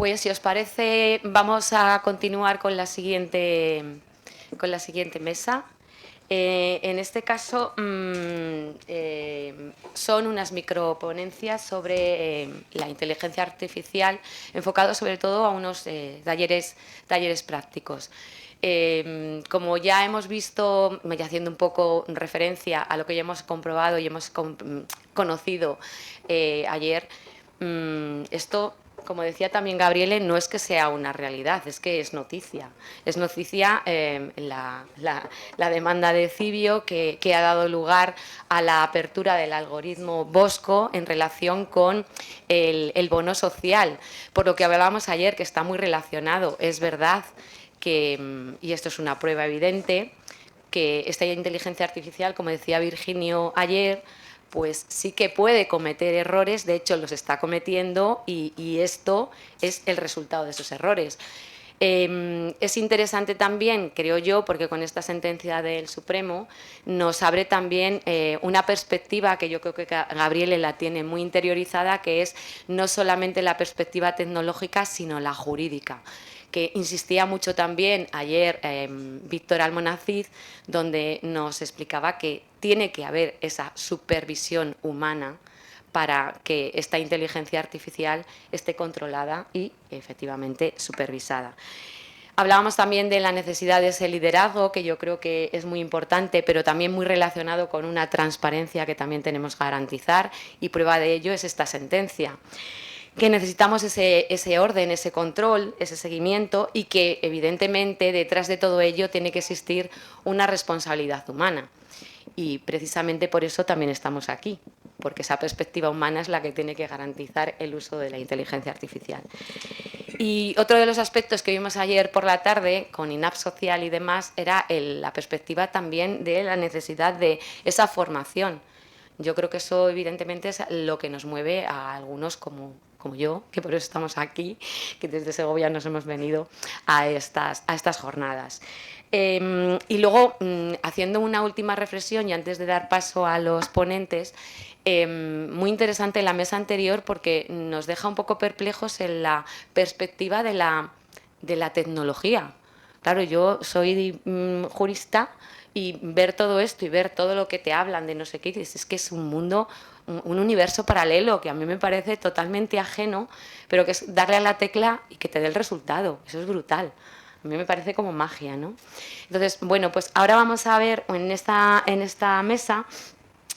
Pues si os parece, vamos a continuar con la siguiente mesa. En este caso son unas microponencias sobre la inteligencia artificial, enfocado sobre todo a unos talleres prácticos. Como ya hemos visto, y haciendo un poco referencia a lo que ya hemos comprobado y hemos conocido ayer, esto, como decía también Gabriele, no es que sea una realidad, es que es noticia. Es noticia la demanda de Cibio que ha dado lugar a la apertura del algoritmo Bosco en relación con el bono social. Por lo que hablábamos ayer, que está muy relacionado, es verdad que, y esto es una prueba evidente, que esta inteligencia artificial, como decía Virginio ayer, pues sí que puede cometer errores, de hecho los está cometiendo y esto es el resultado de esos errores. Es interesante también, creo yo, porque con esta sentencia del Supremo nos abre también una perspectiva que yo creo que Gabriele la tiene muy interiorizada, que es no solamente la perspectiva tecnológica, sino la jurídica, que insistía mucho también ayer Víctor Almonacid, donde nos explicaba que tiene que haber esa supervisión humana para que esta inteligencia artificial esté controlada y efectivamente supervisada. Hablábamos también de la necesidad de ese liderazgo, que yo creo que es muy importante, pero también muy relacionado con una transparencia que también tenemos que garantizar, y prueba de ello es esta sentencia. Que necesitamos ese orden, ese control, ese seguimiento, y que evidentemente detrás de todo ello tiene que existir una responsabilidad humana. Y precisamente por eso también estamos aquí, porque esa perspectiva humana es la que tiene que garantizar el uso de la inteligencia artificial. Y otro de los aspectos que vimos ayer por la tarde con INAP Social y demás era la perspectiva también de la necesidad de esa formación. Yo creo que eso evidentemente es lo que nos mueve a algunos como yo, que por eso estamos aquí, que desde Segovia nos hemos venido a estas jornadas. Y luego, haciendo una última reflexión y antes de dar paso a los ponentes, muy interesante la mesa anterior porque nos deja un poco perplejos en la perspectiva de la tecnología. Claro, yo soy jurista y ver todo esto y ver todo lo que te hablan de no sé qué, es que es un mundo, un universo paralelo que a mí me parece totalmente ajeno, pero que es darle a la tecla y que te dé el resultado. Eso es brutal. A mí me parece como magia, ¿no? Entonces, bueno, pues ahora vamos a ver en esta mesa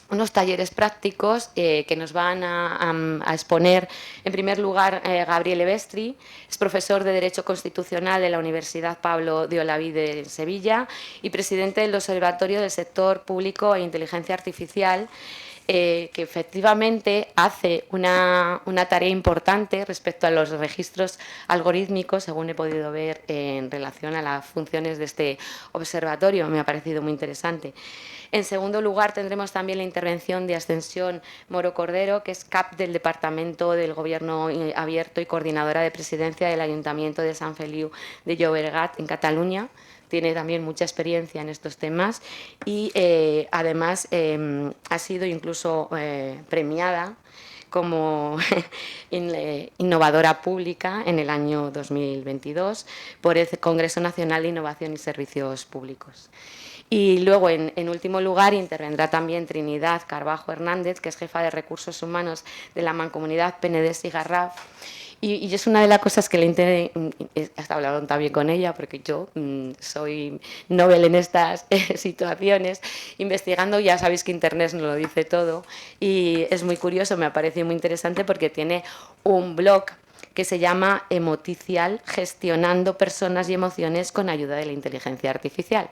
unos talleres prácticos que nos van a exponer, en primer lugar, Gabriele Vestri, es profesor de Derecho Constitucional de la Universidad Pablo de Olavide de Sevilla y presidente del Observatorio del Sector Público e Inteligencia Artificial, que efectivamente hace una tarea importante respecto a los registros algorítmicos, según he podido ver en relación a las funciones de este observatorio. Me ha parecido muy interesante. En segundo lugar, tendremos también la intervención de Ascensión Moro Cordero, que es CAP del Departamento del Gobierno Abierto y coordinadora de presidencia del Ayuntamiento de Sant Feliu de Llobregat, en Cataluña. Tiene también mucha experiencia en estos temas y además ha sido incluso premiada como innovadora pública en el año 2022 por el Congreso Nacional de Innovación y Servicios Públicos. Y luego, en último lugar, intervendrá también Trinidad Carbajo Hernández, que es jefa de Recursos Humanos de la Mancomunidad Penedès y Garraf. Y es una de las cosas que le interesa, hasta hablaron también con ella, porque yo soy novel en estas situaciones, investigando, ya sabéis que Internet nos lo dice todo, y es muy curioso, me ha parecido muy interesante porque tiene un blog que se llama Emoticial, gestionando personas y emociones con ayuda de la inteligencia artificial.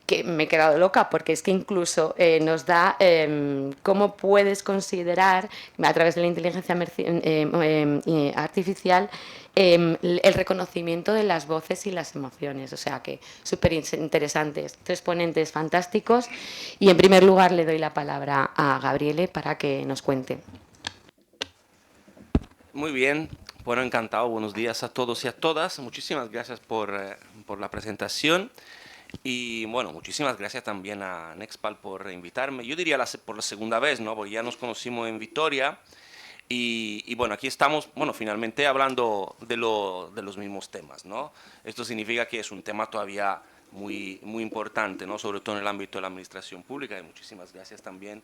Que me he quedado loca porque es que incluso nos da cómo puedes considerar a través de la inteligencia artificial el reconocimiento de las voces y las emociones, o sea que súper interesantes, 3 ponentes fantásticos y en primer lugar le doy la palabra a Gabriele para que nos cuente. Muy bien, bueno, encantado, buenos días a todos y a todas, muchísimas gracias por la presentación. Y bueno, muchísimas gracias también a Nextpal por invitarme. Yo diría por la segunda vez, ¿no? Porque ya nos conocimos en Vitoria Y bueno, aquí estamos, bueno, finalmente hablando de los mismos temas, ¿no? Esto significa que es un tema todavía muy importante, ¿no? Sobre todo en el ámbito de la administración pública. Y muchísimas gracias también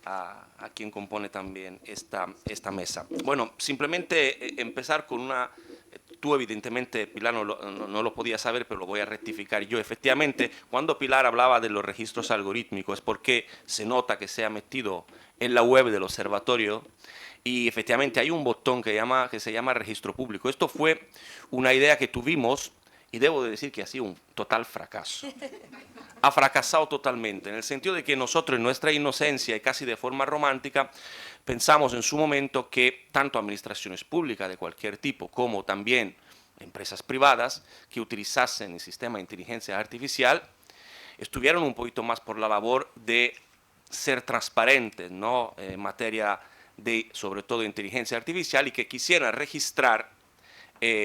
a quien compone también esta mesa. Bueno, simplemente empezar con una... Tú evidentemente, Pilar, no lo podías saber, pero lo voy a rectificar yo. Efectivamente, cuando Pilar hablaba de los registros algorítmicos es porque se nota que se ha metido en la web del observatorio y efectivamente hay un botón que se llama registro público. Esto fue una idea que tuvimos y debo de decir que ha sido un total fracaso. Ha fracasado totalmente, en el sentido de que nosotros en nuestra inocencia y casi de forma romántica pensamos en su momento que tanto administraciones públicas de cualquier tipo como también empresas privadas que utilizasen el sistema de inteligencia artificial estuvieron un poquito más por la labor de ser transparentes, ¿no? En materia de, sobre todo, inteligencia artificial y que quisieran registrar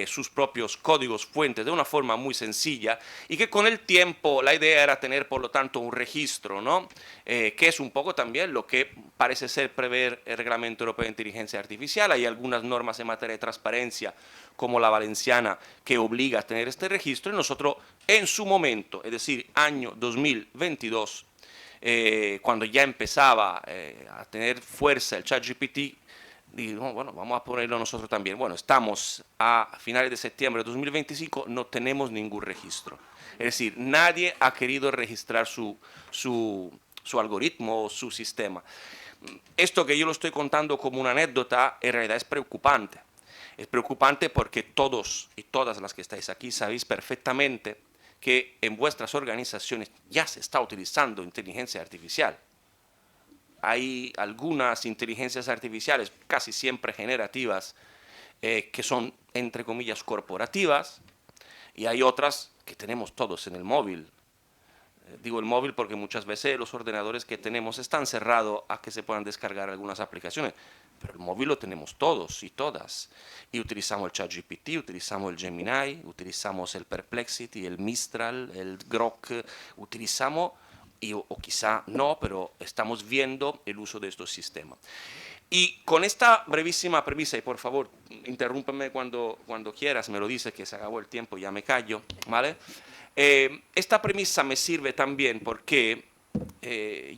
sus propios códigos fuentes de una forma muy sencilla y que con el tiempo la idea era tener por lo tanto un registro, ¿no? Que es un poco también lo que parece ser prever el Reglamento Europeo de Inteligencia Artificial. Hay algunas normas en materia de transparencia como la valenciana que obliga a tener este registro y nosotros en su momento, es decir, año 2022, cuando ya empezaba a tener fuerza el ChatGPT, digo, bueno, vamos a ponerlo nosotros también. Bueno, estamos a finales de septiembre de 2025, no tenemos ningún registro. Es decir, nadie ha querido registrar su algoritmo o su sistema. Esto que yo lo estoy contando como una anécdota, en realidad es preocupante. Es preocupante porque todos y todas las que estáis aquí sabéis perfectamente que en vuestras organizaciones ya se está utilizando inteligencia artificial. Hay algunas inteligencias artificiales, casi siempre generativas, que son, entre comillas, corporativas, y hay otras que tenemos todos en el móvil. Digo el móvil porque muchas veces los ordenadores que tenemos están cerrados a que se puedan descargar algunas aplicaciones, pero el móvil lo tenemos todos y todas. Y utilizamos el ChatGPT, utilizamos el Gemini, utilizamos el Perplexity, el Mistral, el Grok, utilizamos o quizá no, pero estamos viendo el uso de estos sistemas. Y con esta brevísima premisa, y por favor, interrúmpeme cuando quieras, me lo dices que se acabó el tiempo, ya me callo, ¿vale? Esta premisa me sirve también porque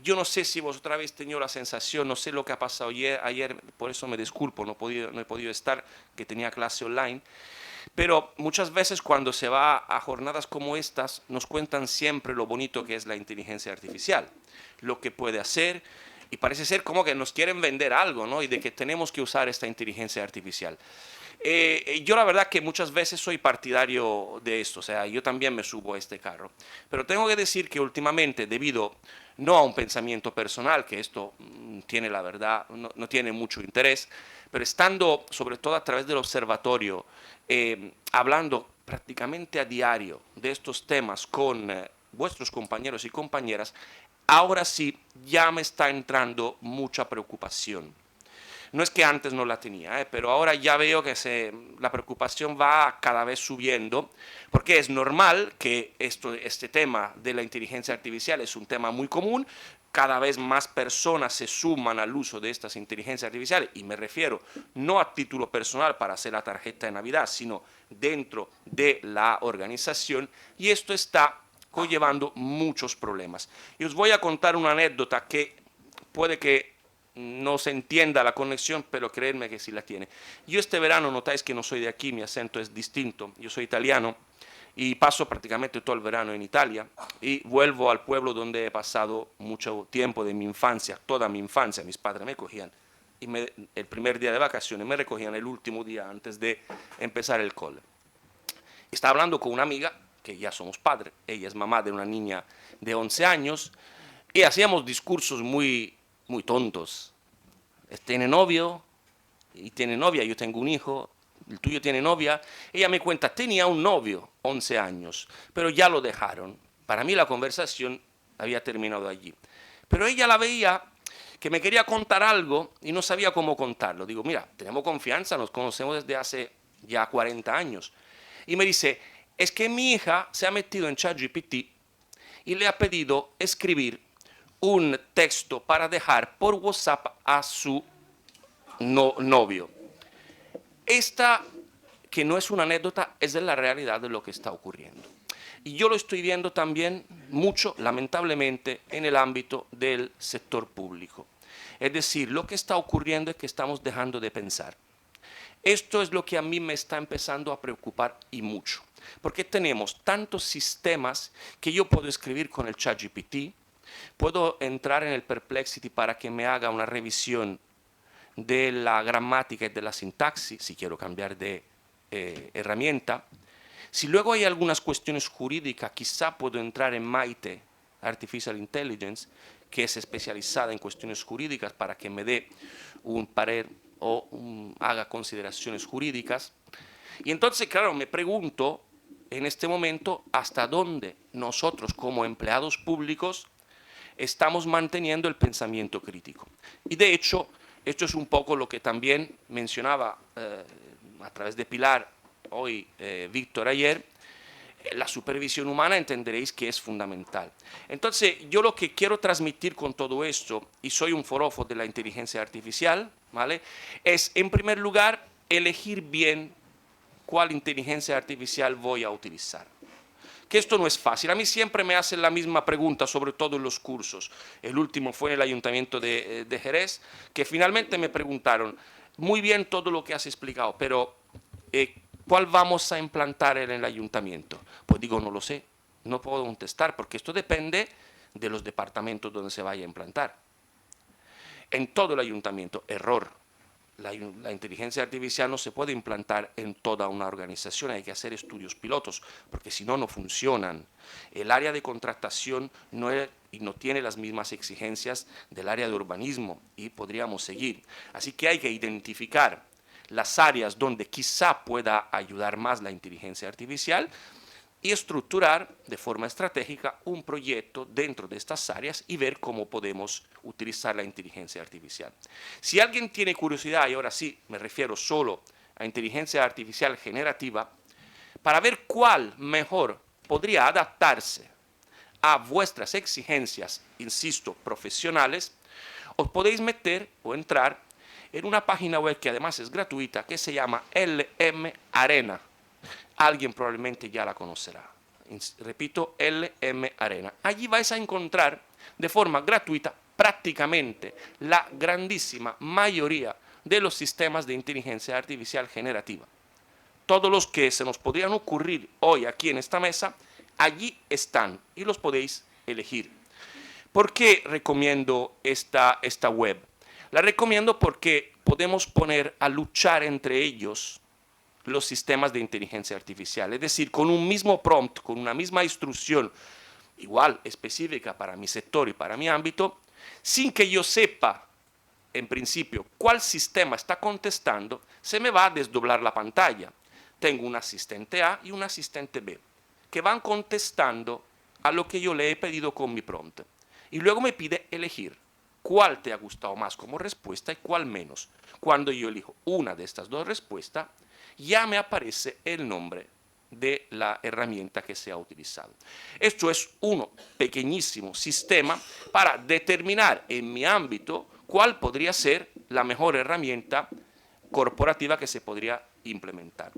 yo no sé si vosotros habéis tenido la sensación, no sé lo que ha pasado ayer, por eso me disculpo, no he podido estar, que tenía clase online, pero muchas veces cuando se va a jornadas como estas, nos cuentan siempre lo bonito que es la inteligencia artificial, lo que puede hacer, y parece ser como que nos quieren vender algo, ¿no? Y de que tenemos que usar esta inteligencia artificial. Yo la verdad que muchas veces soy partidario de esto, o sea, yo también me subo a este carro. Pero tengo que decir que últimamente, debido no a un pensamiento personal, que esto tiene la verdad, no tiene mucho interés, pero estando sobre todo a través del observatorio, hablando prácticamente a diario de estos temas con vuestros compañeros y compañeras, ahora sí ya me está entrando mucha preocupación. No es que antes no la tenía, pero ahora ya veo que la preocupación va cada vez subiendo, porque es normal que este tema de la inteligencia artificial es un tema muy común, cada vez más personas se suman al uso de estas inteligencias artificiales, y me refiero no a título personal para hacer la tarjeta de Navidad, sino dentro de la organización, y esto está conllevando muchos problemas. Y os voy a contar una anécdota que puede que no se entienda la conexión, pero creedme que sí la tiene. Yo este verano, notáis que no soy de aquí, mi acento es distinto, yo soy italiano y paso prácticamente todo el verano en Italia y vuelvo al pueblo donde he pasado mucho tiempo de mi infancia, toda mi infancia. Mis padres me cogían y el primer día de vacaciones me recogían el último día antes de empezar el cole. Estaba hablando con una amiga, que ya somos padres, ella es mamá de una niña de 11 años, y hacíamos discursos muy tontos. Tiene novio y tiene novia, yo tengo un hijo, el tuyo tiene novia. Ella me cuenta, tenía un novio, 11 años, pero ya lo dejaron. Para mí la conversación había terminado allí. Pero ella la veía que me quería contar algo y no sabía cómo contarlo. Digo, mira, tenemos confianza, nos conocemos desde hace ya 40 años. Y me dice, es que mi hija se ha metido en ChatGPT y le ha pedido escribir un texto para dejar por WhatsApp a su no, novio. Esta, que no es una anécdota, es de la realidad de lo que está ocurriendo. Y yo lo estoy viendo también mucho, lamentablemente, en el ámbito del sector público. Es decir, lo que está ocurriendo es que estamos dejando de pensar. Esto es lo que a mí me está empezando a preocupar y mucho, porque tenemos tantos sistemas que yo puedo escribir con el ChatGPT, puedo entrar en el Perplexity para que me haga una revisión de la gramática y de la sintaxis, si quiero cambiar de herramienta. Si luego hay algunas cuestiones jurídicas, quizá puedo entrar en Maite Artificial Intelligence, que es especializada en cuestiones jurídicas, para que me dé un parer o haga consideraciones jurídicas. Y entonces, claro, me pregunto en este momento hasta dónde nosotros como empleados públicos estamos manteniendo el pensamiento crítico. Y de hecho, esto es un poco lo que también mencionaba a través de Pilar hoy, Víctor ayer. La supervisión humana entenderéis que es fundamental. Entonces, yo lo que quiero transmitir con todo esto, y soy un forofo de la inteligencia artificial, ¿vale?, es, en primer lugar, elegir bien cuál inteligencia artificial voy a utilizar. Que esto no es fácil. A mí siempre me hacen la misma pregunta, sobre todo en los cursos. El último fue en el Ayuntamiento de Jerez, que finalmente me preguntaron, muy bien todo lo que has explicado, pero ¿cuál vamos a implantar en el ayuntamiento? Pues digo, no lo sé, no puedo contestar, porque esto depende de los departamentos donde se vaya a implantar. En todo el ayuntamiento, error. La inteligencia artificial no se puede implantar en toda una organización, hay que hacer estudios pilotos, porque si no, no funcionan. El área de contratación no tiene las mismas exigencias del área de urbanismo, y podríamos seguir. Así que hay que identificar las áreas donde quizá pueda ayudar más la inteligencia artificial y estructurar de forma estratégica un proyecto dentro de estas áreas y ver cómo podemos utilizar la inteligencia artificial. Si alguien tiene curiosidad, y ahora sí me refiero solo a inteligencia artificial generativa, para ver cuál mejor podría adaptarse a vuestras exigencias, insisto, profesionales, os podéis meter o entrar en una página web que además es gratuita, que se llama LM Arena. Alguien probablemente ya la conocerá. Repito, LM Arena. Allí vais a encontrar de forma gratuita prácticamente la grandísima mayoría de los sistemas de inteligencia artificial generativa. Todos los que se nos podrían ocurrir hoy aquí en esta mesa, allí están y los podéis elegir. ¿Por qué recomiendo esta web? La recomiendo porque podemos poner a luchar entre ellos los sistemas de inteligencia artificial. Es decir, con un mismo prompt, con una misma instrucción, igual específica para mi sector y para mi ámbito, sin que yo sepa, en principio, cuál sistema está contestando, se me va a desdoblar la pantalla. Tengo un asistente A y un asistente B, que van contestando a lo que yo le he pedido con mi prompt. Y luego me pide elegir cuál te ha gustado más como respuesta y cuál menos. Cuando yo elijo una de estas dos respuestas, ya me aparece el nombre de la herramienta que se ha utilizado. Esto es un pequeñísimo sistema para determinar en mi ámbito cuál podría ser la mejor herramienta corporativa que se podría implementar.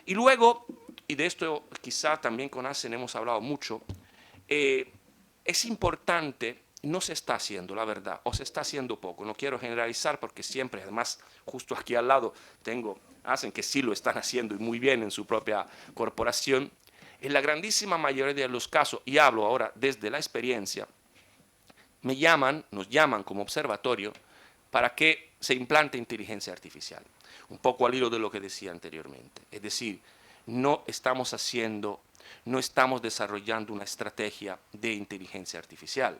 Y luego, y de esto quizá también con Asen hemos hablado mucho, es importante, no se está haciendo, la verdad, o se está haciendo poco. No quiero generalizar porque siempre, además, justo aquí al lado tengo Asen que sí lo están haciendo y muy bien en su propia corporación. En la grandísima mayoría de los casos, y hablo ahora desde la experiencia, nos llaman como observatorio para que se implante inteligencia artificial. Un poco al hilo de lo que decía anteriormente. Es decir, no estamos desarrollando una estrategia de inteligencia artificial.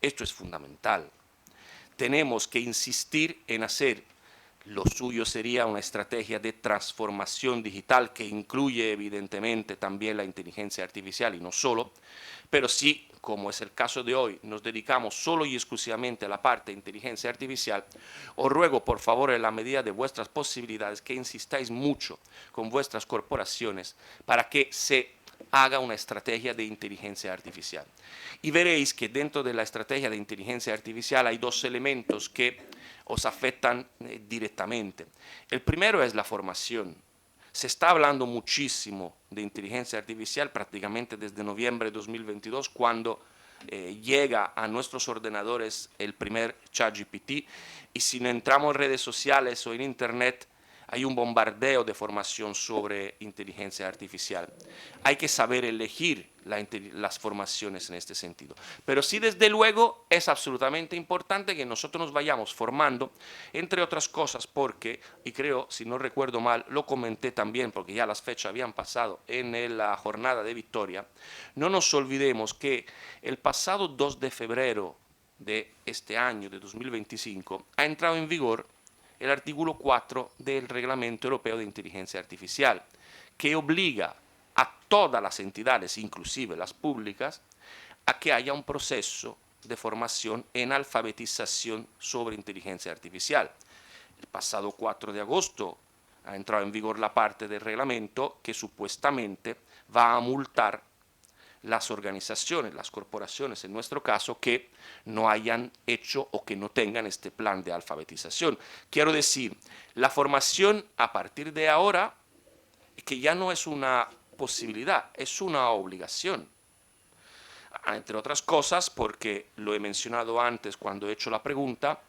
Esto es fundamental. Tenemos que insistir en hacer, lo suyo sería una estrategia de transformación digital que incluye evidentemente también la inteligencia artificial y no solo, pero sí, como es el caso de hoy, nos dedicamos solo y exclusivamente a la parte de inteligencia artificial, os ruego por favor en la medida de vuestras posibilidades que insistáis mucho con vuestras corporaciones para que se haga una estrategia de inteligencia artificial. Y veréis que dentro de la estrategia de inteligencia artificial hay dos elementos que os afectan directamente. El primero es la formación. Se está hablando muchísimo de inteligencia artificial prácticamente desde noviembre de 2022, cuando llega a nuestros ordenadores el primer ChatGPT, y si no entramos en redes sociales o en internet, hay un bombardeo de formación sobre inteligencia artificial. Hay que saber elegir las formaciones en este sentido. Pero sí, desde luego, es absolutamente importante que nosotros nos vayamos formando, entre otras cosas porque, y creo, si no recuerdo mal, lo comenté también porque ya las fechas habían pasado en la jornada de Victoria, no nos olvidemos que el pasado 2 de febrero de este año, de 2025, ha entrado en vigor el artículo 4 del Reglamento Europeo de Inteligencia Artificial, que obliga a todas las entidades, inclusive las públicas, a que haya un proceso de formación en alfabetización sobre inteligencia artificial. El pasado 4 de agosto ha entrado en vigor la parte del reglamento que supuestamente va a multar las organizaciones, las corporaciones en nuestro caso, que no hayan hecho o que no tengan este plan de alfabetización. Quiero decir, la formación a partir de ahora, que ya no es una posibilidad, es una obligación. Entre otras cosas, porque lo he mencionado antes cuando he hecho la pregunta,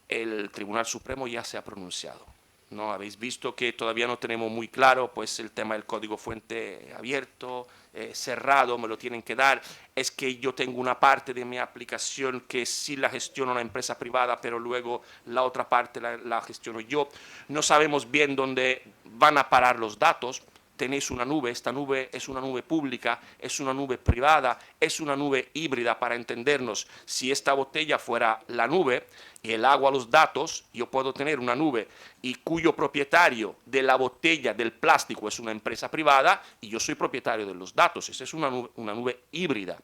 el Tribunal Supremo ya se ha pronunciado. ¿No? Habéis visto que todavía no tenemos muy claro pues, el tema del código fuente abierto, cerrado, me lo tienen que dar. Es que yo tengo una parte de mi aplicación que sí la gestiona una empresa privada, pero luego la otra parte la gestiono yo. No sabemos bien dónde van a parar los datos. Tenéis una nube, esta nube es una nube pública, es una nube privada, es una nube híbrida, para entendernos. Si esta botella fuera la nube y el agua los datos, yo puedo tener una nube y cuyo propietario de la botella del plástico es una empresa privada y yo soy propietario de los datos. Esa es una nube híbrida.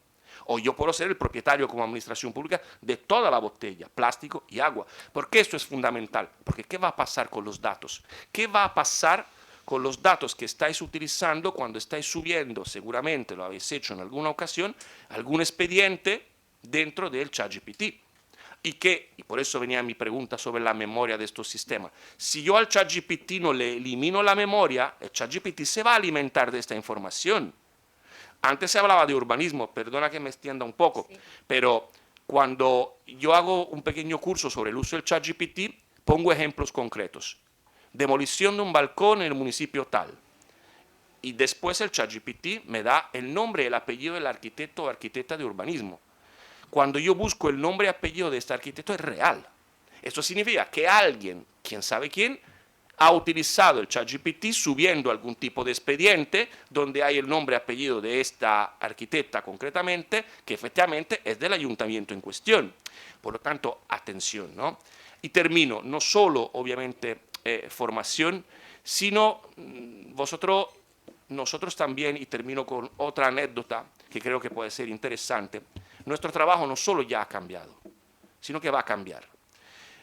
O yo puedo ser el propietario como administración pública de toda la botella, plástico y agua. ¿Por qué esto es fundamental? Porque ¿qué va a pasar con los datos? ¿Qué va a pasar con los datos que estáis utilizando cuando estáis subiendo, seguramente lo habéis hecho en alguna ocasión, algún expediente dentro del ChatGPT? Y por eso venía mi pregunta sobre la memoria de estos sistemas. Si yo al ChatGPT no le elimino la memoria, el ChatGPT se va a alimentar de esta información. Antes se hablaba de urbanismo, perdona que me extienda un poco, sí, pero cuando yo hago un pequeño curso sobre el uso del ChatGPT, pongo ejemplos concretos. Demolición de un balcón en el municipio tal. Y después el ChatGPT me da el nombre y el apellido del arquitecto o arquitecta de urbanismo. Cuando yo busco el nombre y apellido de este arquitecto es real. Esto significa que alguien, quién sabe quién, ha utilizado el ChatGPT subiendo algún tipo de expediente donde hay el nombre y apellido de esta arquitecta concretamente, que efectivamente es del ayuntamiento en cuestión. Por lo tanto, atención, ¿no? Y termino, no solo obviamente formación, sino nosotros también, y termino con otra anécdota que creo que puede ser interesante. Nuestro trabajo no solo ya ha cambiado, sino que va a cambiar.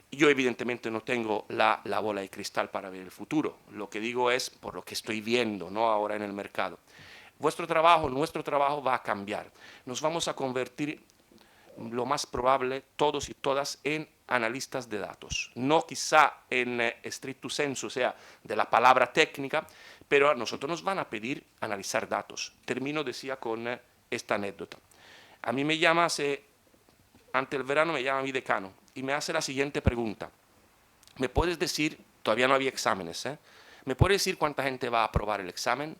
Yo evidentemente no tengo la bola de cristal para ver el futuro. Lo que digo es por lo que estoy viendo, ¿no? Ahora en el mercado. Nuestro trabajo va a cambiar. Nos vamos a convertir, lo más probable, todos y todas, en analistas de datos. No quizá en stricto sensu, o sea, de la palabra técnica, pero a nosotros nos van a pedir analizar datos. Termino, decía, con esta anécdota. A mí me llama, ante el verano me llama mi decano y me hace la siguiente pregunta. ¿Me puedes decir, todavía no había exámenes, ¿me puedes decir cuánta gente va a aprobar el examen?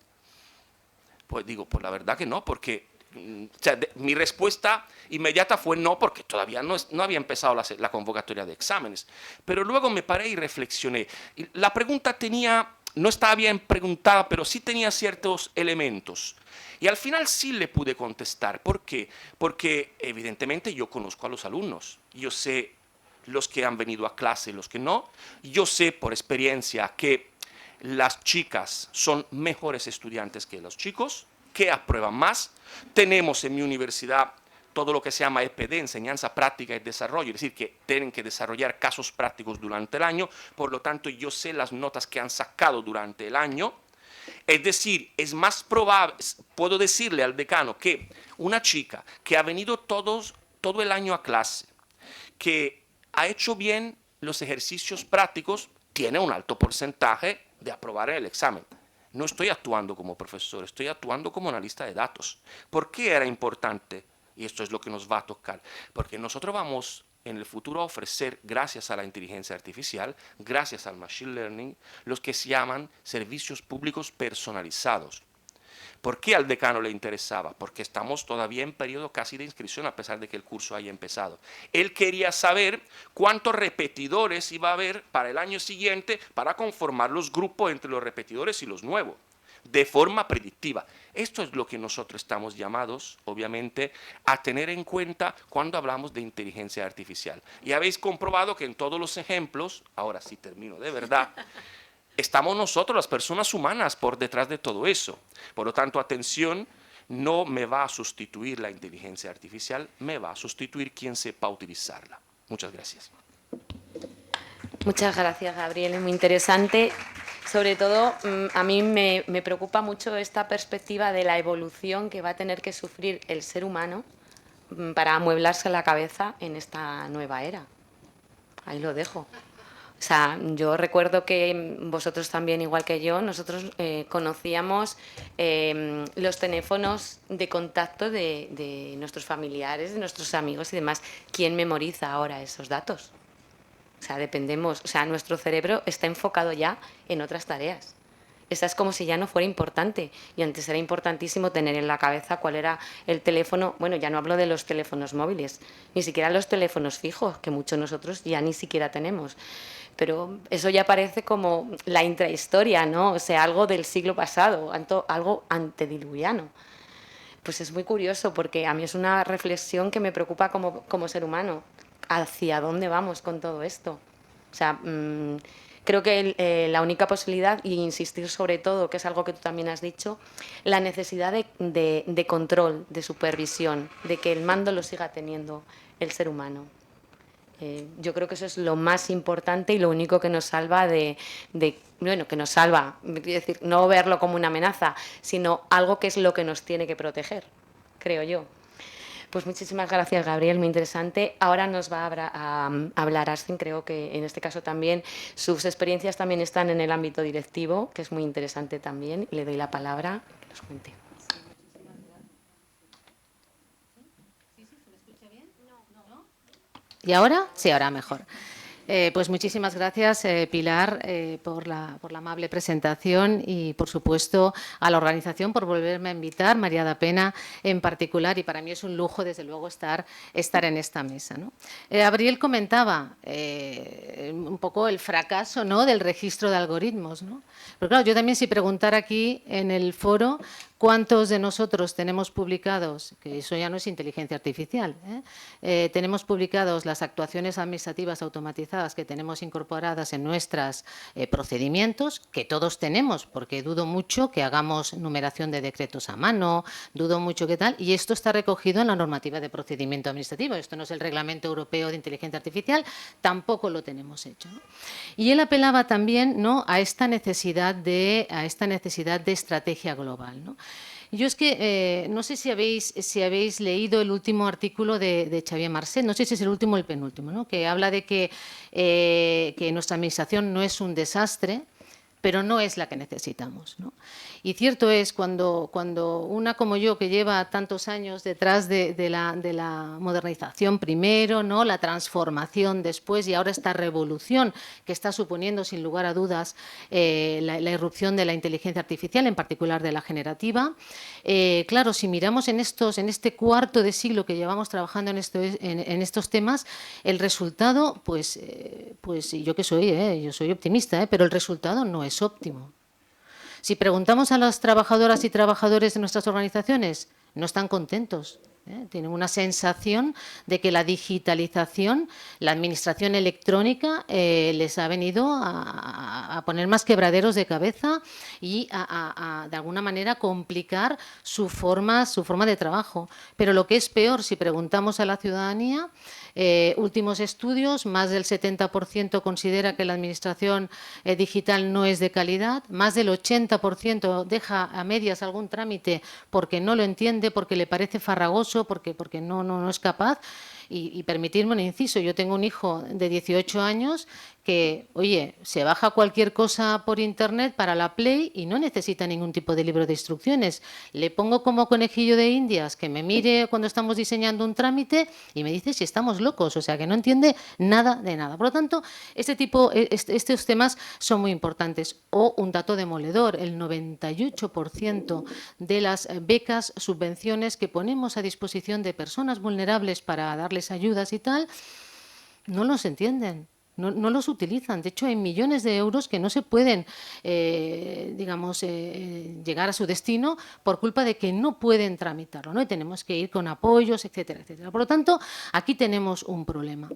Pues digo, pues la verdad que no, porque mi respuesta inmediata fue no, porque todavía no había empezado la convocatoria de exámenes. Pero luego me paré y reflexioné. La pregunta no estaba bien preguntada, pero sí tenía ciertos elementos. Y al final sí le pude contestar. ¿Por qué? Porque evidentemente yo conozco a los alumnos. Yo sé los que han venido a clase y los que no. Yo sé por experiencia que las chicas son mejores estudiantes que los chicos, que aprueban más. Tenemos en mi universidad todo lo que se llama EPD, enseñanza práctica y desarrollo, es decir, que tienen que desarrollar casos prácticos durante el año. Por lo tanto, yo sé las notas que han sacado durante el año. Es decir, es más probable, puedo decirle al decano que una chica que ha venido todo el año a clase, que ha hecho bien los ejercicios prácticos, tiene un alto porcentaje de aprobar el examen. No estoy actuando como profesor, estoy actuando como analista de datos. ¿Por qué era importante? Y esto es lo que nos va a tocar. Porque nosotros vamos en el futuro a ofrecer, gracias a la inteligencia artificial, gracias al machine learning, los que se llaman servicios públicos personalizados. ¿Por qué al decano le interesaba? Porque estamos todavía en periodo casi de inscripción, a pesar de que el curso haya empezado. Él quería saber cuántos repetidores iba a haber para el año siguiente para conformar los grupos entre los repetidores y los nuevos, de forma predictiva. Esto es lo que nosotros estamos llamados, obviamente, a tener en cuenta cuando hablamos de inteligencia artificial. Y habéis comprobado que en todos los ejemplos, ahora sí termino de verdad, estamos nosotros, las personas humanas, por detrás de todo eso. Por lo tanto, atención, no me va a sustituir la inteligencia artificial, me va a sustituir quien sepa utilizarla. Muchas gracias. Muchas gracias, Gabriel, es muy interesante. Sobre todo, a mí me preocupa mucho esta perspectiva de la evolución que va a tener que sufrir el ser humano para amueblarse la cabeza en esta nueva era. Ahí lo dejo. O sea, yo recuerdo que vosotros también, igual que yo, nosotros conocíamos los teléfonos de contacto de nuestros familiares, de nuestros amigos y demás. ¿Quién memoriza ahora esos datos? O sea, dependemos, o sea, nuestro cerebro está enfocado ya en otras tareas. Esa es como si ya no fuera importante. Y antes era importantísimo tener en la cabeza cuál era el teléfono. Bueno, ya no hablo de los teléfonos móviles, ni siquiera los teléfonos fijos, que muchos nosotros ya ni siquiera tenemos. Pero eso ya parece como la intrahistoria, ¿no? O sea, algo del siglo pasado, algo antediluviano. Pues es muy curioso porque a mí es una reflexión que me preocupa como ser humano. ¿Hacia dónde vamos con todo esto? O sea, creo que la única posibilidad, y insistir sobre todo, que es algo que tú también has dicho, la necesidad de control, de supervisión, de que el mando lo siga teniendo el ser humano. Yo creo que eso es lo más importante y lo único que nos salva bueno, que nos salva, quiero decir, no verlo como una amenaza, sino algo que es lo que nos tiene que proteger, creo yo. Pues muchísimas gracias, Gabriel, muy interesante. Ahora nos va a hablar Arsen, creo que en este caso también sus experiencias también están en el ámbito directivo, que es muy interesante también. Le doy la palabra, que nos cuente. ¿Y ahora? Sí, ahora mejor. Pues muchísimas gracias, Pilar, por la amable presentación y, por supuesto, a la organización por volverme a invitar, María da Pena en particular, y para mí es un lujo, desde luego, estar en esta mesa, ¿no? Gabriel comentaba un poco el fracaso, ¿no?, del registro de algoritmos, ¿no? Pero claro, yo también, si preguntara aquí en el foro cuántos de nosotros tenemos publicados, que eso ya no es inteligencia artificial, tenemos publicados las actuaciones administrativas automatizadas que tenemos incorporadas en nuestros procedimientos, que todos tenemos, porque dudo mucho que hagamos numeración de decretos a mano, dudo mucho que tal, y esto está recogido en la normativa de procedimiento administrativo. Esto no es el Reglamento Europeo de Inteligencia Artificial, tampoco lo tenemos hecho, ¿no? Y él apelaba también, ¿no?, a esta necesidad de estrategia global, ¿no? Yo es que no sé si habéis leído el último artículo de Xavier Marcet, no sé si es el último o el penúltimo, ¿no?, que habla de que nuestra administración no es un desastre, pero no es la que necesitamos, ¿no? Y cierto es, cuando una como yo, que lleva tantos años detrás de la modernización primero, ¿no?, la transformación después, y ahora esta revolución que está suponiendo, sin lugar a dudas, la irrupción de la inteligencia artificial, en particular de la generativa, claro, si miramos en este cuarto de siglo que llevamos trabajando en estos temas, el resultado, pues yo que soy, yo soy optimista, pero el resultado no es óptimo. Si preguntamos a las trabajadoras y trabajadores de nuestras organizaciones, no están contentos. Tienen una sensación de que la digitalización, la administración electrónica les ha venido a poner más quebraderos de cabeza y de alguna manera complicar su forma de trabajo. Pero lo que es peor, si preguntamos a la ciudadanía, últimos estudios, más del 70% considera que la administración digital no es de calidad, más del 80% deja a medias algún trámite porque no lo entiende, porque le parece farragoso, porque no es capaz. Y permitirme un inciso, yo tengo un hijo de 18 años que, oye, se baja cualquier cosa por internet para la Play y no necesita ningún tipo de libro de instrucciones. Le pongo como conejillo de indias que me mire cuando estamos diseñando un trámite y me dice si estamos locos, o sea que no entiende nada de nada. Por lo tanto, estos temas son muy importantes. O un dato demoledor, el 98% de las becas, subvenciones que ponemos a disposición de personas vulnerables para darles ayudas y tal, no los entienden. No los utilizan. De hecho, hay millones de euros que no se pueden, llegar a su destino por culpa de que no pueden tramitarlo, ¿no? Y tenemos que ir con apoyos, etcétera, etcétera. Por lo tanto, aquí tenemos un problema.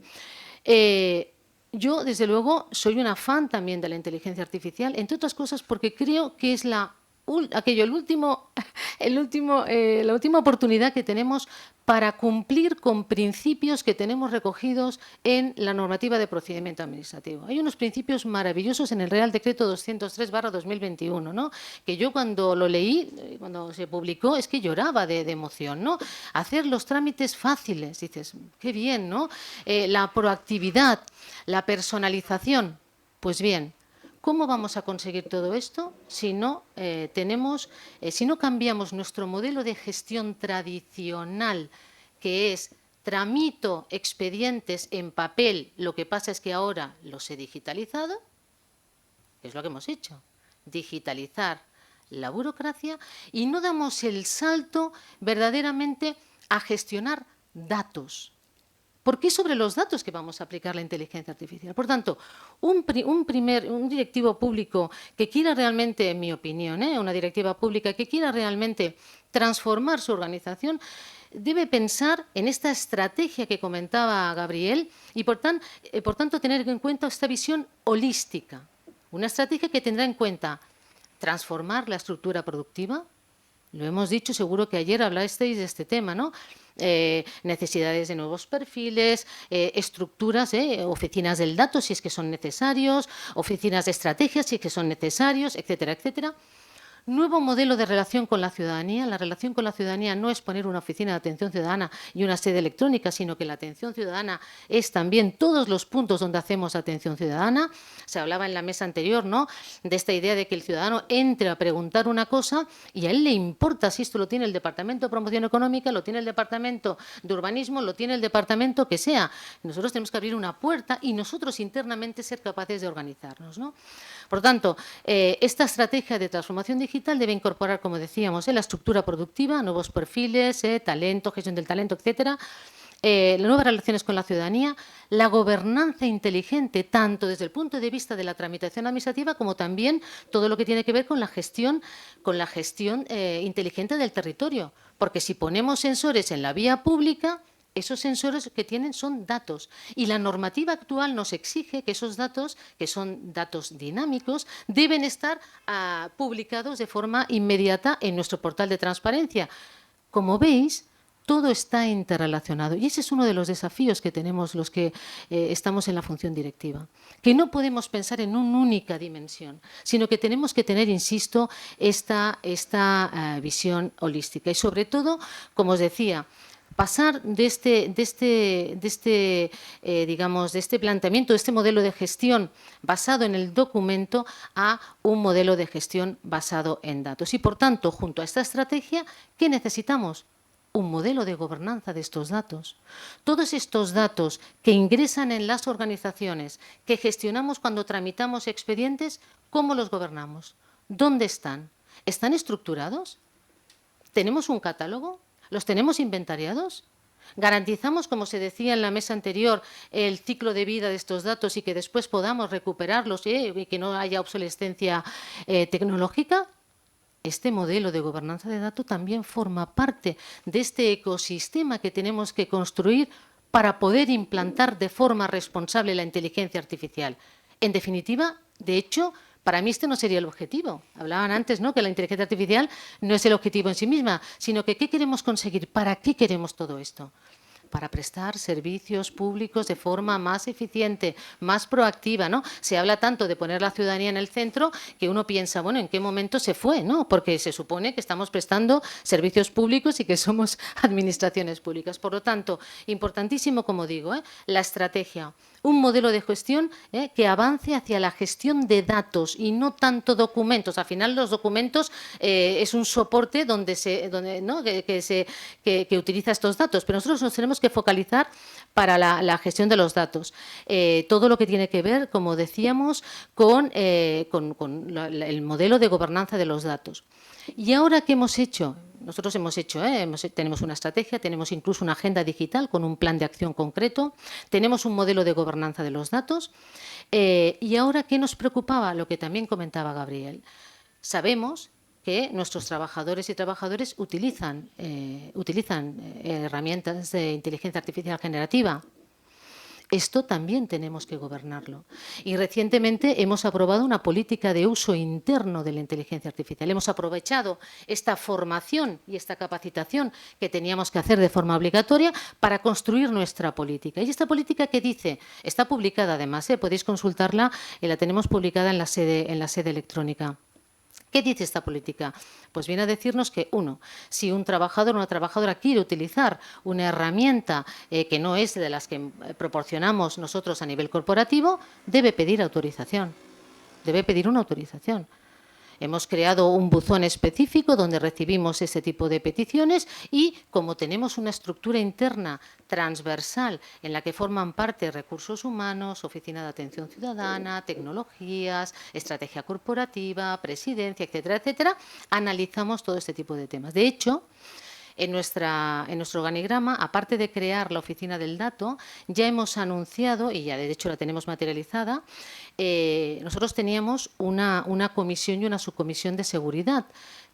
Yo, desde luego, soy una fan también de la inteligencia artificial, entre otras cosas porque creo que es la última oportunidad que tenemos para cumplir con principios que tenemos recogidos en la normativa de procedimiento administrativo. Hay unos principios maravillosos en el Real Decreto 203/2021, ¿no? Que yo cuando lo leí, cuando se publicó, es que lloraba de emoción, ¿no? Hacer los trámites fáciles, dices, qué bien, ¿no? La proactividad, la personalización, pues bien. ¿Cómo vamos a conseguir todo esto si no cambiamos nuestro modelo de gestión tradicional, que es tramito expedientes en papel, lo que pasa es que ahora los he digitalizado, que es lo que hemos hecho, digitalizar la burocracia y no damos el salto verdaderamente a gestionar datos? Porque es sobre los datos que vamos a aplicar la inteligencia artificial. Por tanto, un directivo público que quiera realmente, en mi opinión, una directiva pública que quiera realmente transformar su organización, debe pensar en esta estrategia que comentaba Gabriel y, por tanto, tener en cuenta esta visión holística. Una estrategia que tendrá en cuenta transformar la estructura productiva. Lo hemos dicho, seguro que ayer hablasteis de este tema, ¿no? Necesidades de nuevos perfiles, estructuras, oficinas del dato si es que son necesarios, oficinas de estrategias si es que son necesarios, etcétera, etcétera. Nuevo modelo de relación con la ciudadanía. La relación con la ciudadanía no es poner una oficina de atención ciudadana y una sede electrónica, sino que la atención ciudadana es también todos los puntos donde hacemos atención ciudadana. Se hablaba en la mesa anterior, ¿no?, de esta idea de que el ciudadano entre a preguntar una cosa y a él le importa si esto lo tiene el Departamento de Promoción Económica, lo tiene el Departamento de Urbanismo, lo tiene el departamento que sea. Nosotros tenemos que abrir una puerta y nosotros internamente ser capaces de organizarnos, ¿no? Por tanto, esta estrategia de transformación digital debe incorporar, como decíamos, la estructura productiva, nuevos perfiles, talento, gestión del talento, etcétera, nuevas relaciones con la ciudadanía, la gobernanza inteligente, tanto desde el punto de vista de la tramitación administrativa como también todo lo que tiene que ver con la gestión inteligente del territorio. Porque si ponemos sensores en la vía pública, esos sensores que tienen son datos y la normativa actual nos exige que esos datos, que son datos dinámicos, deben estar publicados de forma inmediata en nuestro portal de transparencia. Como veis, todo está interrelacionado y ese es uno de los desafíos que tenemos los que estamos en la función directiva, que no podemos pensar en una única dimensión, sino que tenemos que tener, insisto, esta visión holística y sobre todo, como os decía, pasar de este planteamiento, de este modelo de gestión basado en el documento a un modelo de gestión basado en datos. Y, por tanto, junto a esta estrategia, ¿qué necesitamos? Un modelo de gobernanza de estos datos. Todos estos datos que ingresan en las organizaciones, que gestionamos cuando tramitamos expedientes, ¿cómo los gobernamos? ¿Dónde están? ¿Están estructurados? ¿Tenemos un catálogo? ¿Los tenemos inventariados? ¿Garantizamos, como se decía en la mesa anterior, el ciclo de vida de estos datos y que después podamos recuperarlos y que no haya obsolescencia tecnológica? este modelo de gobernanza de datos también forma parte de este ecosistema que tenemos que construir para poder implantar de forma responsable la inteligencia artificial. En definitiva, de hecho, para mí este no sería el objetivo. Hablaban antes, ¿no?, que la inteligencia artificial no es el objetivo en sí misma, sino que ¿qué queremos conseguir? ¿Para qué queremos todo esto? Para prestar servicios públicos de forma más eficiente, más proactiva, ¿no? Se habla tanto de poner la ciudadanía en el centro que uno piensa, bueno, ¿en qué momento se fue?, ¿no? Porque se supone que estamos prestando servicios públicos y que somos administraciones públicas. Por lo tanto, importantísimo, como digo, la estrategia. Un modelo de gestión que avance hacia la gestión de datos y no tanto documentos. Al final, los documentos es un soporte ¿no?, que utiliza estos datos, pero nosotros nos tenemos que focalizar para la gestión de los datos. Todo lo que tiene que ver, como decíamos, con el modelo de gobernanza de los datos. ¿Y ahora qué hemos hecho? Nosotros tenemos una estrategia, tenemos incluso una agenda digital con un plan de acción concreto, tenemos un modelo de gobernanza de los datos. Y ahora, ¿qué nos preocupaba? Lo que también comentaba Gabriel. Sabemos que nuestros trabajadores y trabajadoras utilizan herramientas de inteligencia artificial generativa. Esto también tenemos que gobernarlo. Y recientemente hemos aprobado una política de uso interno de la inteligencia artificial. Hemos aprovechado esta formación y esta capacitación que teníamos que hacer de forma obligatoria para construir nuestra política. Y esta política, ¿qué dice? Está publicada además, podéis consultarla, la tenemos publicada en la sede electrónica. ¿Qué dice esta política? Pues viene a decirnos que, uno, si un trabajador o una trabajadora quiere utilizar una herramienta que no es de las que proporcionamos nosotros a nivel corporativo, debe pedir autorización. Debe pedir una autorización. Hemos creado un buzón específico donde recibimos ese tipo de peticiones y, como tenemos una estructura interna transversal en la que forman parte recursos humanos, oficina de atención ciudadana, tecnologías, estrategia corporativa, presidencia, etcétera, etcétera, analizamos todo este tipo de temas. De hecho, en nuestro organigrama, aparte de crear la oficina del dato, ya hemos anunciado, y ya de hecho la tenemos materializada, nosotros teníamos una comisión y una subcomisión de seguridad,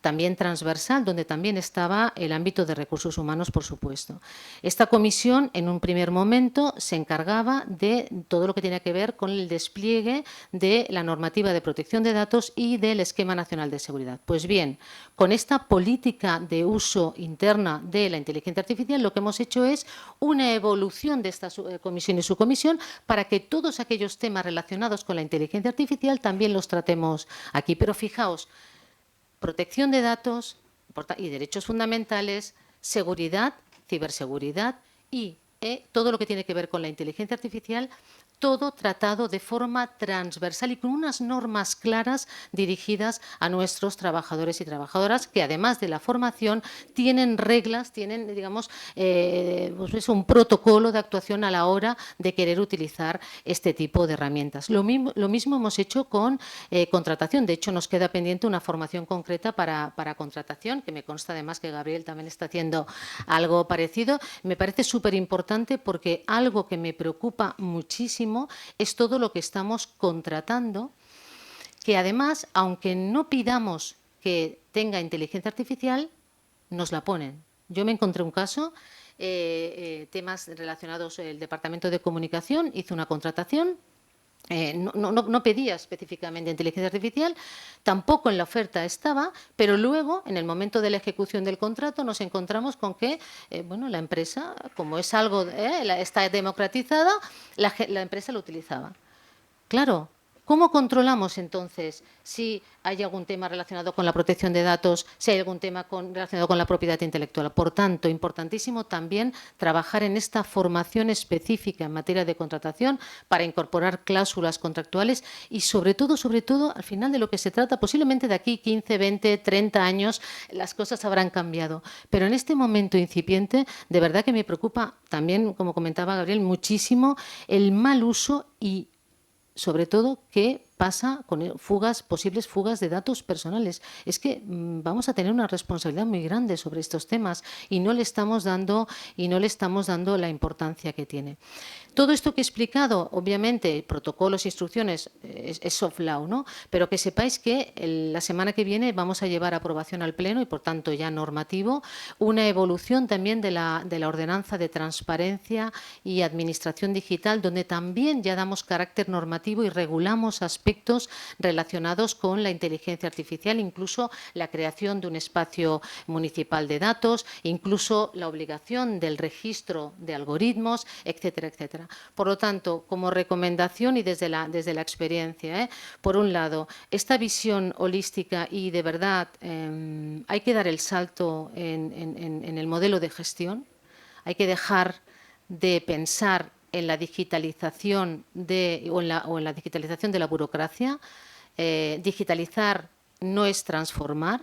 también transversal, donde también estaba el ámbito de recursos humanos, por supuesto. Esta comisión, en un primer momento, se encargaba de todo lo que tenía que ver con el despliegue de la normativa de protección de datos y del Esquema Nacional de Seguridad. Pues bien, con esta política de uso interna de la inteligencia artificial, lo que hemos hecho es una evolución de esta comisión y subcomisión para que todos aquellos temas relacionados con la inteligencia artificial también los tratemos aquí. Pero fijaos, protección de datos y derechos fundamentales, seguridad, ciberseguridad y todo lo que tiene que ver con la inteligencia artificial, todo tratado de forma transversal y con unas normas claras dirigidas a nuestros trabajadores y trabajadoras que, además de la formación, tienen reglas, tienen, digamos, pues un protocolo de actuación a la hora de querer utilizar este tipo de herramientas. Lo mismo hemos hecho con contratación. De hecho, nos queda pendiente una formación concreta para contratación, que me consta además que Gabriel también está haciendo algo parecido. Me parece súper importante porque algo que me preocupa muchísimo es todo lo que estamos contratando, que además, aunque no pidamos que tenga inteligencia artificial, nos la ponen. Yo me encontré un caso, temas relacionados, el Departamento de Comunicación hizo una contratación. No pedía específicamente inteligencia artificial, tampoco en la oferta estaba, pero luego, en el momento de la ejecución del contrato, nos encontramos con que la empresa, como es algo, está democratizada, la empresa lo utilizaba. Claro, ¿cómo controlamos entonces si hay algún tema relacionado con la protección de datos, si hay algún tema relacionado con la propiedad intelectual? Por tanto, importantísimo también trabajar en esta formación específica en materia de contratación para incorporar cláusulas contractuales y, sobre todo, al final de lo que se trata, posiblemente de aquí 15, 20, 30 años, las cosas habrán cambiado. Pero en este momento incipiente, de verdad que me preocupa también, como comentaba Gabriel, muchísimo el mal uso y sobre todo que pasa con posibles fugas de datos personales. Es que vamos a tener una responsabilidad muy grande sobre estos temas y no le estamos dando la importancia que tiene. Todo esto que he explicado, obviamente, protocolos, instrucciones, es soft law, ¿no? Pero que sepáis que la semana que viene vamos a llevar a aprobación al Pleno y, por tanto, ya normativo, una evolución también de la ordenanza de transparencia y administración digital, donde también ya damos carácter normativo y regulamos aspectos relacionados con la inteligencia artificial, incluso la creación de un espacio municipal de datos, incluso la obligación del registro de algoritmos, etcétera, etcétera. Por lo tanto, como recomendación y desde la experiencia, por un lado, esta visión holística y de verdad hay que dar el salto en el modelo de gestión, hay que dejar de pensar en la digitalización o en la digitalización de la burocracia. Digitalizar no es transformar.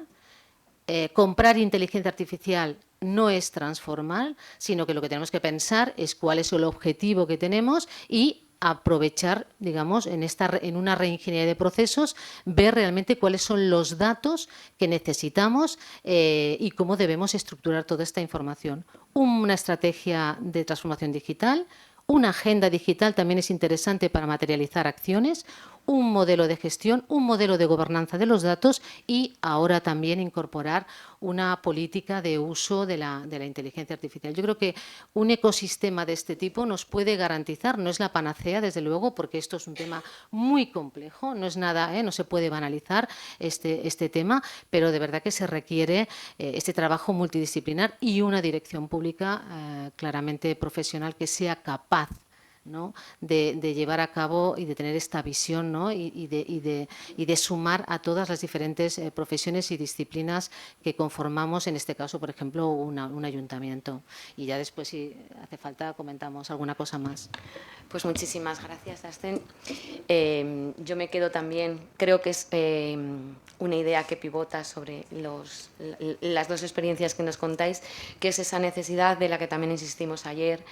Comprar inteligencia artificial no es transformar, sino que lo que tenemos que pensar es cuál es el objetivo que tenemos y aprovechar, digamos, en una reingeniería de procesos, ver realmente cuáles son los datos que necesitamos y cómo debemos estructurar toda esta información. Una estrategia de transformación digital, una agenda digital también es interesante para materializar acciones, un modelo de gestión, un modelo de gobernanza de los datos y ahora también incorporar una política de uso de la inteligencia artificial. Yo creo que un ecosistema de este tipo nos puede garantizar, no es la panacea, desde luego, porque esto es un tema muy complejo, no es nada, no se puede banalizar este tema, pero de verdad que se requiere este trabajo multidisciplinar y una dirección pública claramente profesional que sea capaz, ¿no?, de llevar a cabo y de tener esta visión, ¿no?, y de sumar a todas las diferentes profesiones y disciplinas que conformamos, en este caso, por ejemplo, un ayuntamiento. Y ya después, si hace falta, comentamos alguna cosa más. Pues muchísimas gracias, Asten. Yo me quedo también, creo que es una idea que pivota sobre las dos experiencias que nos contáis, que es esa necesidad de la que también insistimos ayer,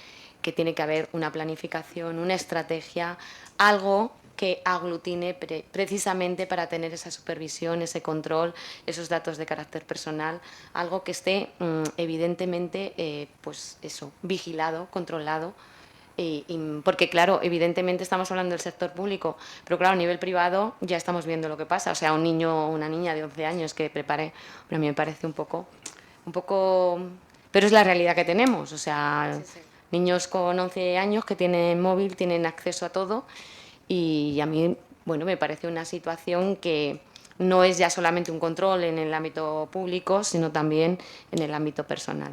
que tiene que haber una planificación, una estrategia, algo que aglutine precisamente para tener esa supervisión, ese control, esos datos de carácter personal, algo que esté evidentemente pues eso, vigilado, controlado. Porque, claro, evidentemente estamos hablando del sector público, pero claro, a nivel privado ya estamos viendo lo que pasa. O sea, un niño o una niña de 11 años que prepare, pero a mí me parece un poco, pero es la realidad que tenemos. O sea, sí. Niños con 11 años que tienen móvil, tienen acceso a todo y a mí, bueno, me parece una situación que no es ya solamente un control en el ámbito público, sino también en el ámbito personal.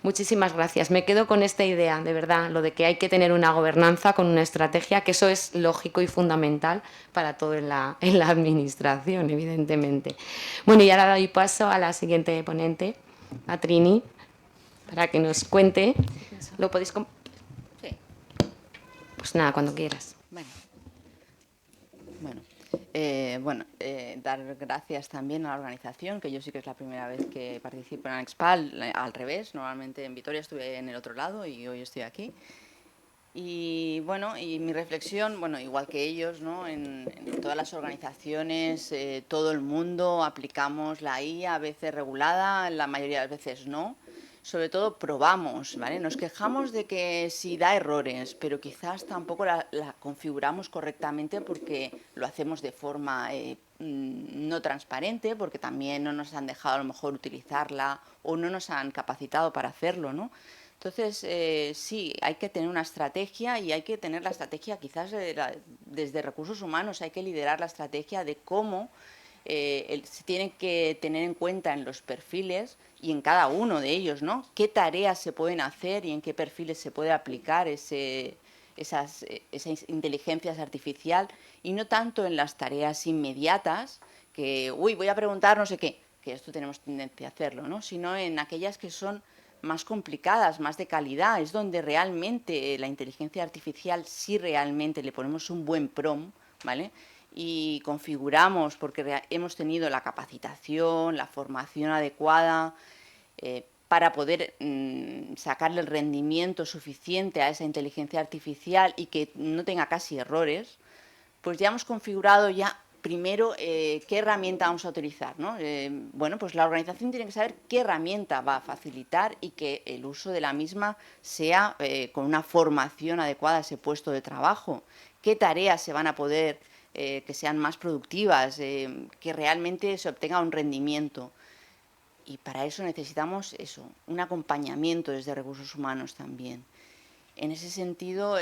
Muchísimas gracias. Me quedo con esta idea, de verdad, lo de que hay que tener una gobernanza con una estrategia, que eso es lógico y fundamental para todo en la administración, evidentemente. Bueno, y ahora doy paso a la siguiente ponente, a Trini, para que nos cuente. ¿Lo podéis Sí. Pues nada, cuando quieras. Dar gracias también a la organización, que yo sí que es la primera vez que participo en Anexpal, al revés, normalmente en Vitoria estuve en el otro lado y hoy estoy aquí. Y bueno, y mi reflexión, bueno, igual que ellos, ¿no?, en todas las organizaciones, todo el mundo aplicamos la IA, a veces regulada, la mayoría de las veces no. Sobre todo probamos, ¿vale? Nos quejamos de que sí da errores, pero quizás tampoco la configuramos correctamente porque lo hacemos de forma no transparente, porque también no nos han dejado a lo mejor utilizarla o no nos han capacitado para hacerlo, ¿no? Entonces, sí, hay que tener una estrategia y hay que tener la estrategia quizás desde recursos humanos, hay que liderar la estrategia de cómo se tiene que tener en cuenta en los perfiles y en cada uno de ellos, ¿no?, qué tareas se pueden hacer y en qué perfiles se puede aplicar esa inteligencia artificial, y no tanto en las tareas inmediatas, que, voy a preguntar no sé qué, que esto tenemos tendencia a hacerlo, ¿no?, sino en aquellas que son más complicadas, más de calidad, es donde realmente la inteligencia artificial, si realmente le ponemos un buen prompt, ¿vale?, y configuramos, porque hemos tenido la capacitación, la formación adecuada para poder sacarle el rendimiento suficiente a esa inteligencia artificial y que no tenga casi errores, pues ya hemos configurado ya primero qué herramienta vamos a utilizar, ¿no? Bueno, pues la organización tiene que saber qué herramienta va a facilitar y que el uso de la misma sea con una formación adecuada a ese puesto de trabajo, qué tareas se van a poder que sean más productivas, que realmente se obtenga un rendimiento. Y para eso necesitamos eso, un acompañamiento desde recursos humanos también. En ese sentido,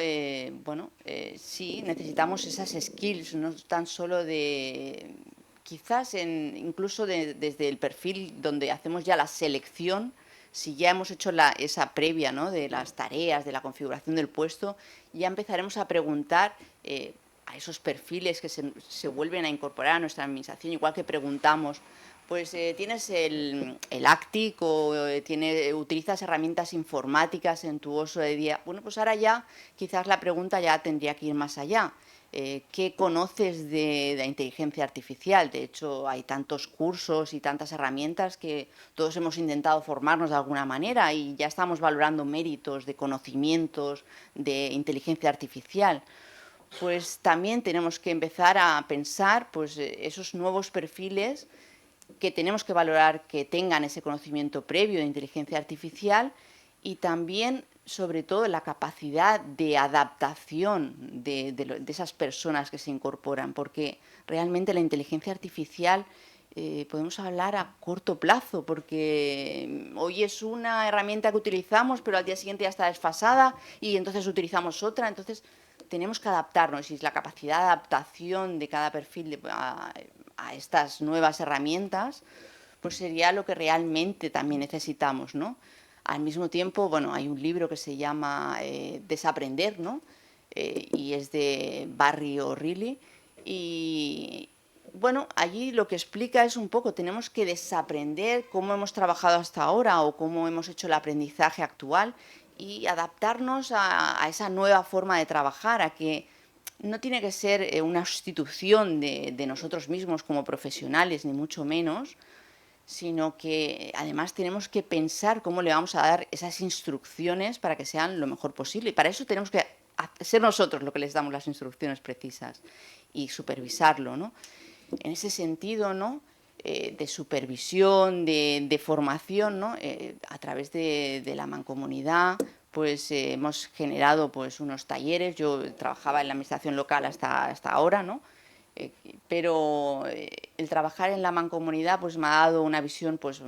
bueno, sí, necesitamos esas skills, no tan solo de, quizás incluso desde el perfil donde hacemos ya la selección, si ya hemos hecho esa previa, ¿no?, de las tareas, de la configuración del puesto, ya empezaremos a preguntar a esos perfiles que se vuelven a incorporar a nuestra administración, igual que preguntamos, pues tienes el ACTIC o utilizas herramientas informáticas en tu uso de día. Bueno, pues ahora ya quizás la pregunta ya tendría que ir más allá. ¿Qué conoces de la inteligencia artificial? De hecho, hay tantos cursos y tantas herramientas que todos hemos intentado formarnos de alguna manera y ya estamos valorando méritos de conocimientos de inteligencia artificial. Pues también tenemos que empezar a pensar pues, esos nuevos perfiles que tenemos que valorar que tengan ese conocimiento previo de inteligencia artificial y también, sobre todo, la capacidad de adaptación de esas personas que se incorporan, porque realmente la inteligencia artificial podemos hablar a corto plazo, porque hoy es una herramienta que utilizamos, pero al día siguiente ya está desfasada y entonces utilizamos otra, entonces tenemos que adaptarnos y la capacidad de adaptación de cada perfil a estas nuevas herramientas, pues sería lo que realmente también necesitamos, ¿no? Al mismo tiempo, bueno, hay un libro que se llama Desaprender, ¿no? Y es de Barry O'Reilly. Y bueno, allí lo que explica es un poco, tenemos que desaprender cómo hemos trabajado hasta ahora o cómo hemos hecho el aprendizaje actual y adaptarnos a esa nueva forma de trabajar, a que no tiene que ser una sustitución de nosotros mismos como profesionales, ni mucho menos, sino que además tenemos que pensar cómo le vamos a dar esas instrucciones para que sean lo mejor posible. Y para eso tenemos que ser nosotros los que les damos las instrucciones precisas y supervisarlo, ¿no? En ese sentido, ¿no?, de supervisión, de formación, ¿no?, a través de la mancomunidad, pues hemos generado pues unos talleres. Yo trabajaba en la administración local hasta ahora, ¿no? Pero el trabajar en la mancomunidad pues me ha dado una visión pues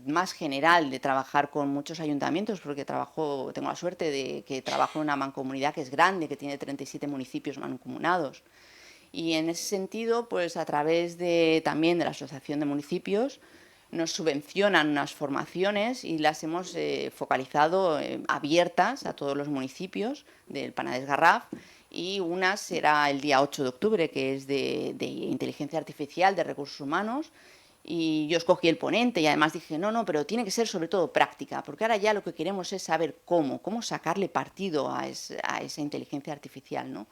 más general de trabajar con muchos ayuntamientos, porque tengo la suerte de que trabajo en una mancomunidad que es grande, que tiene 37 municipios mancomunados. Y en ese sentido, pues a través también de la Asociación de Municipios, nos subvencionan unas formaciones y las hemos focalizado abiertas a todos los municipios del Penedès Garraf, y una será el día 8 de octubre, que es de inteligencia artificial, de recursos humanos, y yo escogí el ponente y además dije, no, pero tiene que ser sobre todo práctica, porque ahora ya lo que queremos es saber cómo sacarle partido a esa inteligencia artificial, ¿no?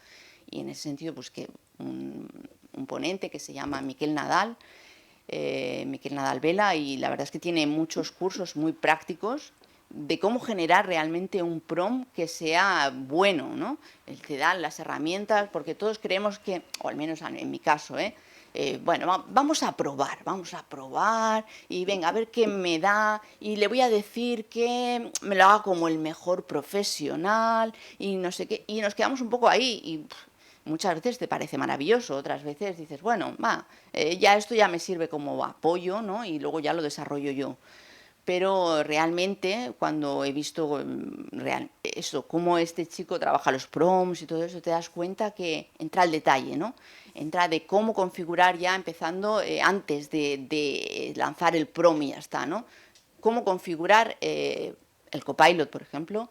Y en ese sentido, pues que un ponente que se llama Miquel Nadal Vela, y la verdad es que tiene muchos cursos muy prácticos de cómo generar realmente un prompt que sea bueno, ¿no? Él te da las herramientas, porque todos creemos que, o al menos en mi caso, bueno, vamos a probar y venga, a ver qué me da y le voy a decir que me lo haga como el mejor profesional y no sé qué, y nos quedamos un poco ahí y muchas veces te parece maravilloso, otras veces dices, bueno, ya esto ya me sirve como apoyo, ¿no? Y luego ya lo desarrollo yo. Pero realmente, cuando he visto cómo este chico trabaja los prompts y todo eso, te das cuenta que entra al detalle, ¿no? Entra de cómo configurar ya empezando antes de lanzar el prompt y ya está, ¿no? Cómo configurar el Copilot, por ejemplo,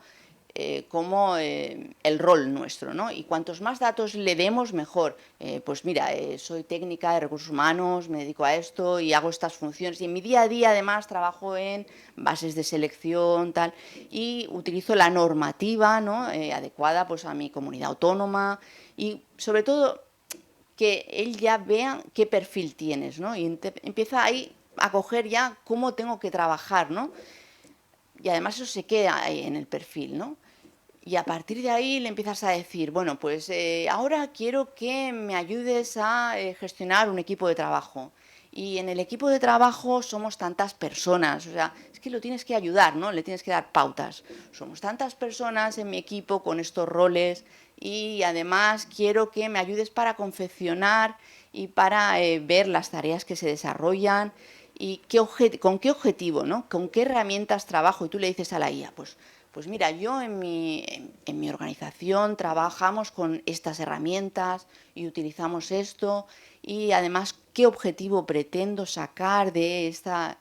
como el rol nuestro, ¿no? Y cuantos más datos le demos, mejor. Pues mira, soy técnica de recursos humanos, me dedico a esto y hago estas funciones. Y en mi día a día, además, trabajo en bases de selección, tal, y utilizo la normativa, ¿no?, adecuada pues, a mi comunidad autónoma y, sobre todo, que él ya vea qué perfil tienes, ¿no? Y empieza ahí a coger ya cómo tengo que trabajar, ¿no? Y además eso se queda ahí en el perfil, ¿no? Y a partir de ahí le empiezas a decir, bueno, pues ahora quiero que me ayudes a gestionar un equipo de trabajo. Y en el equipo de trabajo somos tantas personas, o sea, es que lo tienes que ayudar, ¿no? Le tienes que dar pautas. Somos tantas personas en mi equipo con estos roles y además quiero que me ayudes para confeccionar y para ver las tareas que se desarrollan y con qué objetivo, ¿no? Con qué herramientas trabajo. Y tú le dices a la IA, pues mira, yo en mi organización trabajamos con estas herramientas y utilizamos esto y además qué objetivo pretendo sacar de esta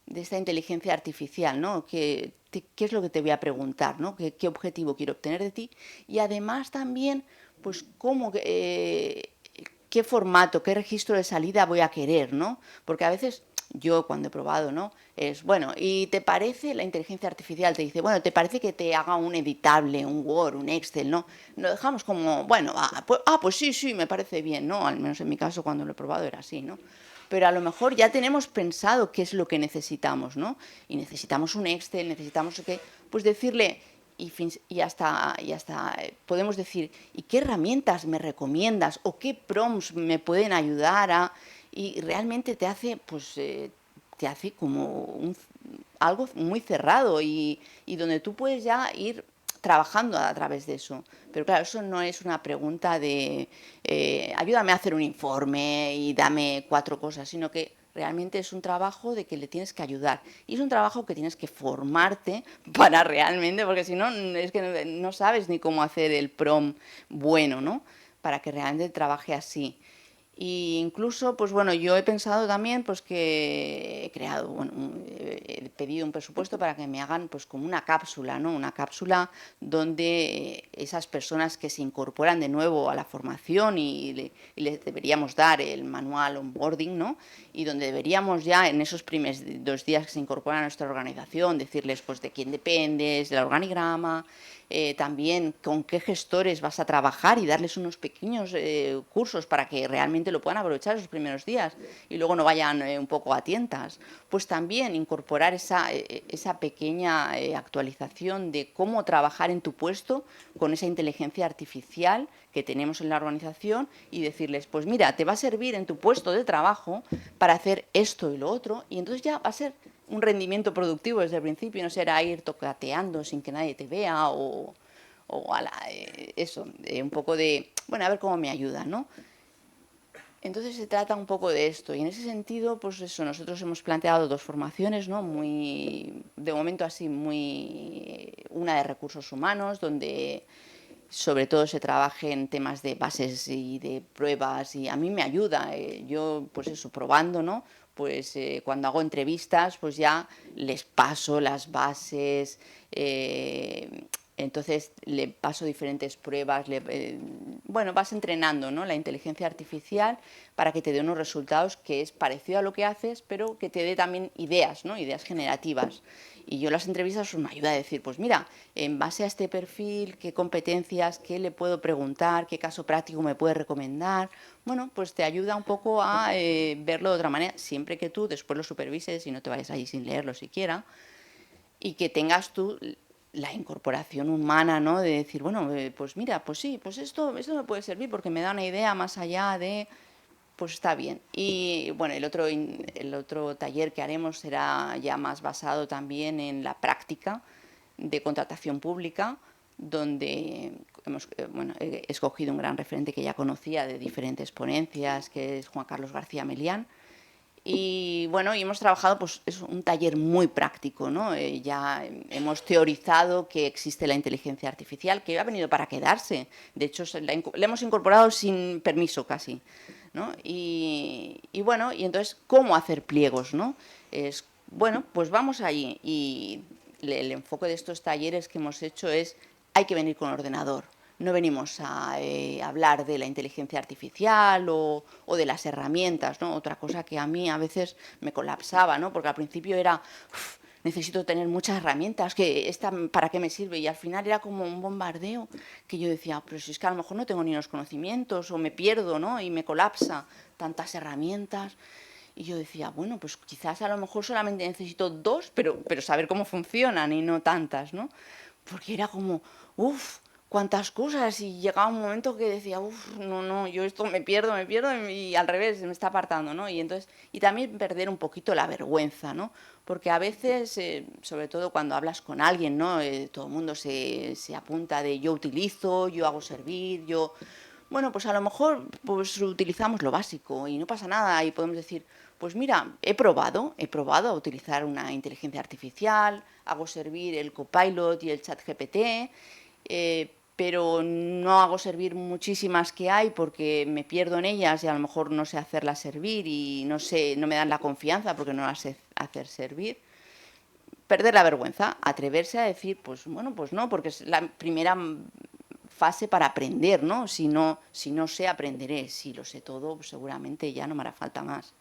inteligencia artificial, ¿no? ¿Qué es lo que te voy a preguntar, ¿no? ¿Qué objetivo quiero obtener de ti? Y además también, pues qué formato, qué registro de salida voy a querer, ¿no? Porque a veces yo cuando he probado, ¿no? Es, bueno, ¿y te parece, la inteligencia artificial te dice, bueno, ¿te parece que te haga un editable, un Word, un Excel, ¿no? Lo dejamos como, bueno, pues sí, me parece bien, ¿no? Al menos en mi caso cuando lo he probado era así, ¿no? Pero a lo mejor ya tenemos pensado qué es lo que necesitamos, ¿no? Y necesitamos un Excel, necesitamos que, pues decirle, y hasta podemos decir, ¿y qué herramientas me recomiendas? ¿O qué prompts me pueden ayudar a...? Y realmente te hace, pues, te hace como algo muy cerrado y donde tú puedes ya ir trabajando a través de eso. Pero claro, eso no es una pregunta de ayúdame a hacer un informe y dame 4 cosas, sino que realmente es un trabajo de que le tienes que ayudar. Y es un trabajo que tienes que formarte para realmente, porque si no, es que no sabes ni cómo hacer el prompt bueno, ¿no? Para que realmente trabaje así. Y incluso, pues bueno, yo he pensado también pues que he creado, bueno, he pedido un presupuesto para que me hagan pues como una cápsula, ¿no? Una cápsula donde esas personas que se incorporan de nuevo a la formación y les deberíamos dar el manual onboarding, ¿no? Y donde deberíamos ya en esos primeros 2 días que se incorporan a nuestra organización decirles pues de quién dependes, del organigrama, también con qué gestores vas a trabajar y darles unos pequeños cursos para que realmente lo puedan aprovechar esos primeros días y luego no vayan un poco a tientas. Pues también incorporar esa pequeña actualización de cómo trabajar en tu puesto con esa inteligencia artificial que tenemos en la organización y decirles, pues mira, te va a servir en tu puesto de trabajo para hacer esto y lo otro y entonces ya va a ser un rendimiento productivo desde el principio, no será ir tocateando sin que nadie te vea eso, un poco de, bueno, a ver cómo me ayuda, ¿no? Entonces se trata un poco de esto y en ese sentido, pues eso, nosotros hemos planteado 2 formaciones, ¿no? Muy, de momento así, una de recursos humanos, donde sobre todo se trabaje en temas de bases y de pruebas y a mí me ayuda, yo pues eso, probando, ¿no? Pues cuando hago entrevistas pues ya les paso las bases, entonces le paso diferentes pruebas, bueno, vas entrenando, ¿no? La inteligencia artificial para que te dé unos resultados que es parecido a lo que haces, pero que te dé también ideas, ¿no? Ideas generativas. Y yo las entrevistas pues, me ayuda a decir, pues mira, en base a este perfil, qué competencias, qué le puedo preguntar, qué caso práctico me puede recomendar. Bueno, pues te ayuda un poco a verlo de otra manera, siempre que tú después lo supervises y no te vayas ahí sin leerlo siquiera. Y que tengas tú la incorporación humana, ¿no? De decir, bueno, pues mira, pues sí, pues esto me puede servir porque me da una idea más allá de, pues está bien. Y bueno, el otro taller que haremos será ya más basado también en la práctica de contratación pública, donde he escogido un gran referente que ya conocía de diferentes ponencias, que es Juan Carlos García Melián. Y bueno, y hemos trabajado, pues es un taller muy práctico, ¿no? Ya hemos teorizado que existe la inteligencia artificial, que ha venido para quedarse. De hecho, la hemos incorporado sin permiso casi, ¿no? Y bueno, y entonces, ¿cómo hacer pliegos, no? Bueno, pues vamos allí. Y el enfoque de estos talleres que hemos hecho es, hay que venir con ordenador. No venimos a hablar de la inteligencia artificial o de las herramientas, ¿no? Otra cosa que a mí a veces me colapsaba, ¿no? Porque al principio era, necesito tener muchas herramientas, que esta para qué me sirve, y al final era como un bombardeo que yo decía, pero si es que a lo mejor no tengo ni los conocimientos o me pierdo, ¿no? Y me colapsa tantas herramientas. Y yo decía, bueno, pues quizás a lo mejor solamente necesito 2, pero saber cómo funcionan y no tantas, ¿no? Porque era como, uff, cuántas cosas, y llegaba un momento que decía, uff, no, yo esto me pierdo, y al revés, me está apartando, ¿no? Y entonces, y también perder un poquito la vergüenza, ¿no? Porque a veces, sobre todo cuando hablas con alguien, ¿no? Todo el mundo se apunta de yo utilizo, yo hago servir, yo... Bueno, pues a lo mejor pues utilizamos lo básico y no pasa nada y podemos decir, pues mira, he probado a utilizar una inteligencia artificial, hago servir el Copilot y el ChatGPT, pero no hago servir muchísimas que hay porque me pierdo en ellas y a lo mejor no sé hacerlas servir y no me dan la confianza porque no las sé hacer servir. Perder la vergüenza, atreverse a decir, pues bueno, pues no, porque es la primera fase para aprender, ¿no? Si no sé, aprenderé. Si lo sé todo, pues seguramente ya no me hará falta más.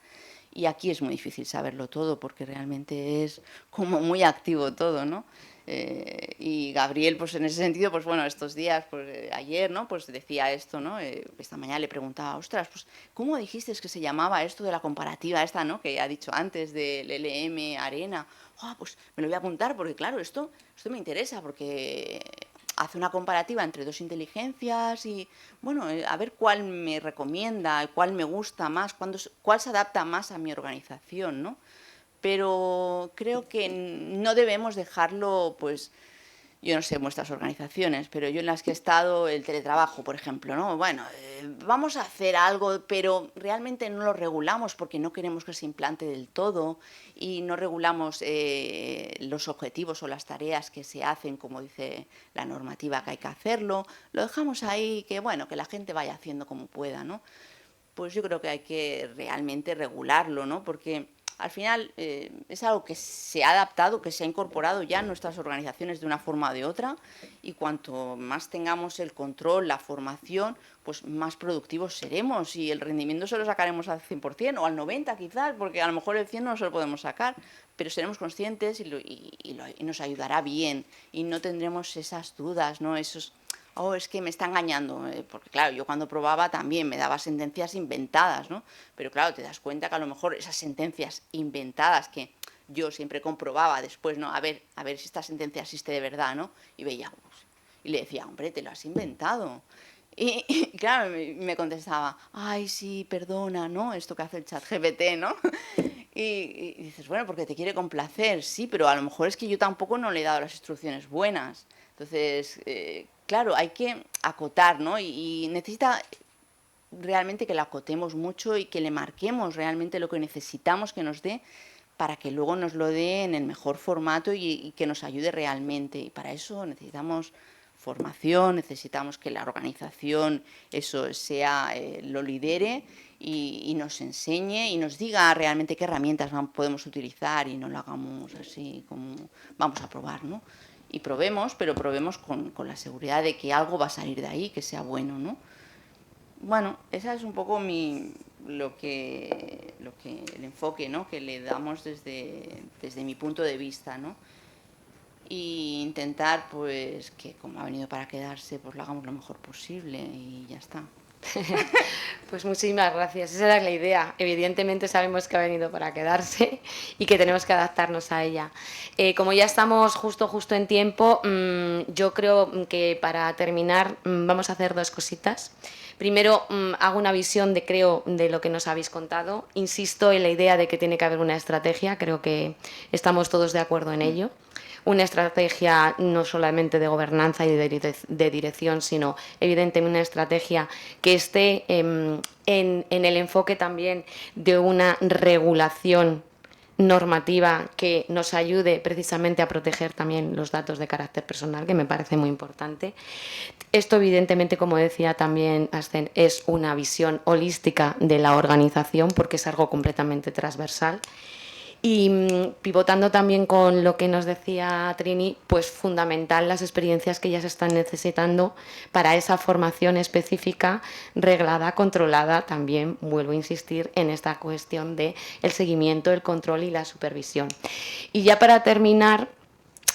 Y aquí es muy difícil saberlo todo porque realmente es como muy activo todo, ¿no? Y Gabriel, pues en ese sentido, pues bueno, estos días, pues ayer, ¿no? Pues decía esto, ¿no? Esta mañana le preguntaba, ostras, pues ¿cómo dijiste que se llamaba esto de la comparativa esta, ¿no? Que ha dicho antes del LM Arena. Oh, pues me lo voy a apuntar porque claro, esto me interesa porque hace una comparativa entre dos inteligencias y, bueno, a ver cuál me recomienda, cuál me gusta más, cuál se adapta más a mi organización, ¿no? Pero creo que no debemos dejarlo, pues, yo no sé en vuestras organizaciones, pero yo en las que he estado, el teletrabajo, por ejemplo, ¿no? Bueno, vamos a hacer algo, pero realmente no lo regulamos porque no queremos que se implante del todo y no regulamos los objetivos o las tareas que se hacen, como dice la normativa que hay que hacerlo. Lo dejamos ahí, que bueno, que la gente vaya haciendo como pueda, ¿no? Pues yo creo que hay que realmente regularlo, ¿no? Porque al final es algo que se ha adaptado, que se ha incorporado ya en nuestras organizaciones de una forma o de otra, y cuanto más tengamos el control, la formación, pues más productivos seremos y el rendimiento se lo sacaremos al 100% o al 90% quizás, porque a lo mejor el 100% no se lo podemos sacar, pero seremos conscientes y nos ayudará bien y no tendremos esas dudas, ¿no? Esos... oh, es que me está engañando, porque claro, yo cuando probaba también me daba sentencias inventadas, ¿no? Pero claro, te das cuenta que a lo mejor esas sentencias inventadas que yo siempre comprobaba después, ¿no? A ver si esta sentencia existe de verdad, ¿no? Y veía, pues, y le decía, hombre, te lo has inventado. Y claro, me contestaba, ay, sí, perdona, ¿no? Esto que hace el ChatGPT, ¿no? Y dices, bueno, porque te quiere complacer, sí, pero a lo mejor es que yo tampoco no le he dado las instrucciones buenas. Entonces, claro, hay que acotar, ¿no? Y necesita realmente que la acotemos mucho y que le marquemos realmente lo que necesitamos que nos dé para que luego nos lo dé en el mejor formato y que nos ayude realmente. Y para eso necesitamos formación, necesitamos que la organización eso sea lo lidere y nos enseñe y nos diga realmente qué herramientas podemos utilizar y no lo hagamos así como vamos a probar, ¿no? Y probemos, pero probemos con la seguridad de que algo va a salir de ahí, que sea bueno, ¿no? Bueno, esa es un poco el enfoque, ¿no? Que le damos desde mi punto de vista, ¿no? Y intentar, pues, que como ha venido para quedarse, pues lo hagamos lo mejor posible y ya está. Pues muchísimas gracias, esa era la idea. Evidentemente sabemos que ha venido para quedarse y que tenemos que adaptarnos a ella. Como ya estamos justo en tiempo, yo creo que para terminar vamos a hacer dos cositas. Primero, hago una visión de lo que nos habéis contado. Insisto en la idea de que tiene que haber una estrategia, creo que estamos todos de acuerdo en ello. Una estrategia no solamente de gobernanza y de dirección, sino evidentemente una estrategia que esté en el enfoque también de una regulación normativa que nos ayude precisamente a proteger también los datos de carácter personal, que me parece muy importante. Esto evidentemente, como decía también Ascen, es una visión holística de la organización porque es algo completamente transversal. Y pivotando también con lo que nos decía Trini, pues fundamental las experiencias que ya se están necesitando para esa formación específica, reglada, controlada, también vuelvo a insistir en esta cuestión de el seguimiento, el control y la supervisión. Y ya para terminar,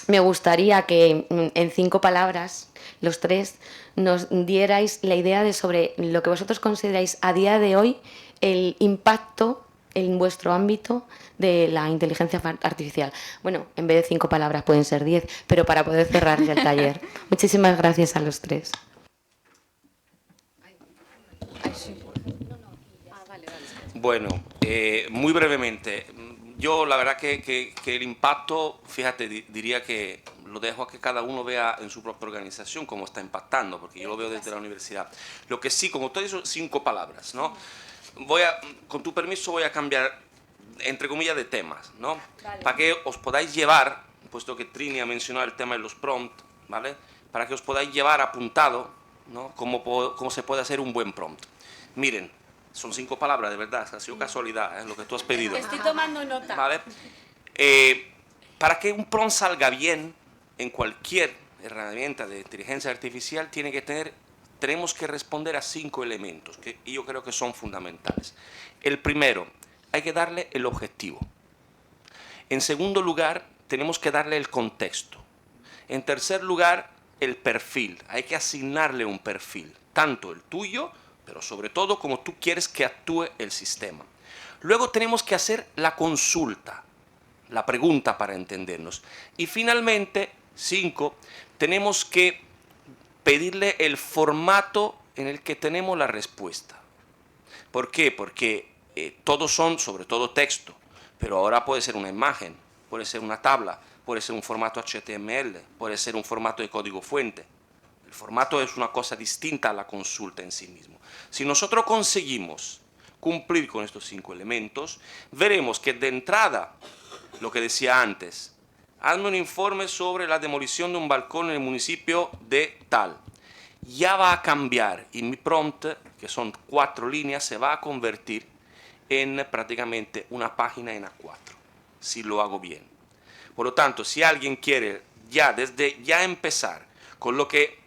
me gustaría que en 5 palabras, los tres, nos dierais la idea de sobre lo que vosotros consideráis a día de hoy el impacto en vuestro ámbito de la inteligencia artificial. Bueno, en vez de 5 palabras pueden ser 10, pero para poder cerrar ya el taller. Muchísimas gracias a los tres. Bueno, muy brevemente, yo la verdad que el impacto, fíjate, diría que lo dejo a que cada uno vea en su propia organización cómo está impactando, porque yo lo veo desde la universidad. Lo que sí, como tú dices, 5 palabras, ¿no? Con tu permiso voy a cambiar, entre comillas, de temas, ¿no? Vale. Para que os podáis llevar, puesto que Trini ha mencionado el tema de los prompts, ¿vale? Para que os podáis llevar apuntado, ¿no? Cómo se puede hacer un buen prompt. Miren, son 5 palabras, de verdad, ha sido casualidad, lo que tú has pedido. Estoy tomando nota. ¿Vale? Para que un prompt salga bien en cualquier herramienta de inteligencia artificial, tenemos que responder a 5 elementos que yo creo que son fundamentales. El primero, hay que darle el objetivo. En segundo lugar, tenemos que darle el contexto. En tercer lugar, el perfil. Hay que asignarle un perfil, tanto el tuyo, pero sobre todo como tú quieres que actúe el sistema. Luego tenemos que hacer la consulta, la pregunta para entendernos. Y finalmente, 5, tenemos que pedirle el formato en el que tenemos la respuesta. ¿Por qué? Porque todos son, sobre todo, texto, pero ahora puede ser una imagen, puede ser una tabla, puede ser un formato HTML, puede ser un formato de código fuente. El formato es una cosa distinta a la consulta en sí mismo. Si nosotros conseguimos cumplir con estos 5 elementos, veremos que de entrada, lo que decía antes, hazme un informe sobre la demolición de un balcón en el municipio de tal. Ya va a cambiar y mi prompt, que son 4 líneas, se va a convertir en prácticamente una página en A4, si lo hago bien. Por lo tanto, si alguien quiere desde ya empezar con lo que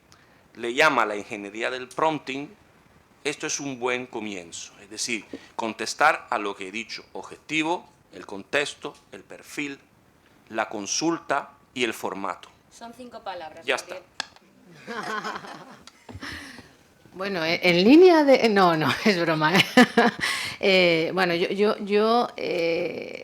le llama la ingeniería del prompting, esto es un buen comienzo. Es decir, contestar a lo que he dicho: objetivo, el contexto, el perfil, la consulta y el formato. Son 5 palabras. Ya está. Bueno, en línea de... No, es broma. Bueno, yo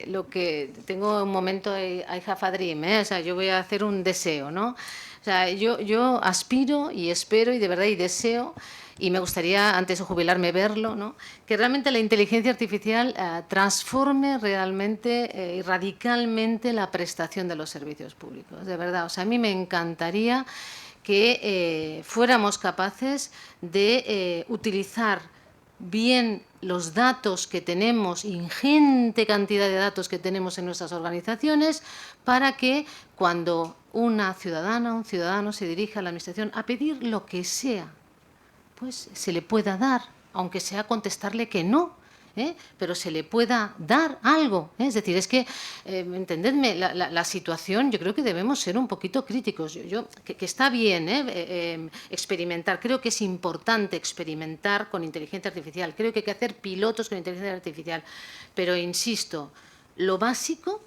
lo que tengo un momento, I have a dream, o sea, yo voy a hacer un deseo, ¿no? O sea, yo aspiro y espero y de verdad y deseo, y me gustaría antes de jubilarme verlo, ¿no? Que realmente la inteligencia artificial transforme realmente y radicalmente la prestación de los servicios públicos, de verdad. O sea, a mí me encantaría que fuéramos capaces de utilizar bien los datos que tenemos, ingente cantidad de datos que tenemos en nuestras organizaciones, para que cuando una ciudadana, un ciudadano se dirija a la administración a pedir lo que sea, pues se le pueda dar, aunque sea contestarle que no, pero se le pueda dar algo. Es decir, es que, entendedme, la situación, yo creo que debemos ser un poquito críticos. Que está bien experimentar, creo que es importante experimentar con inteligencia artificial, creo que hay que hacer pilotos con inteligencia artificial, pero insisto, lo básico,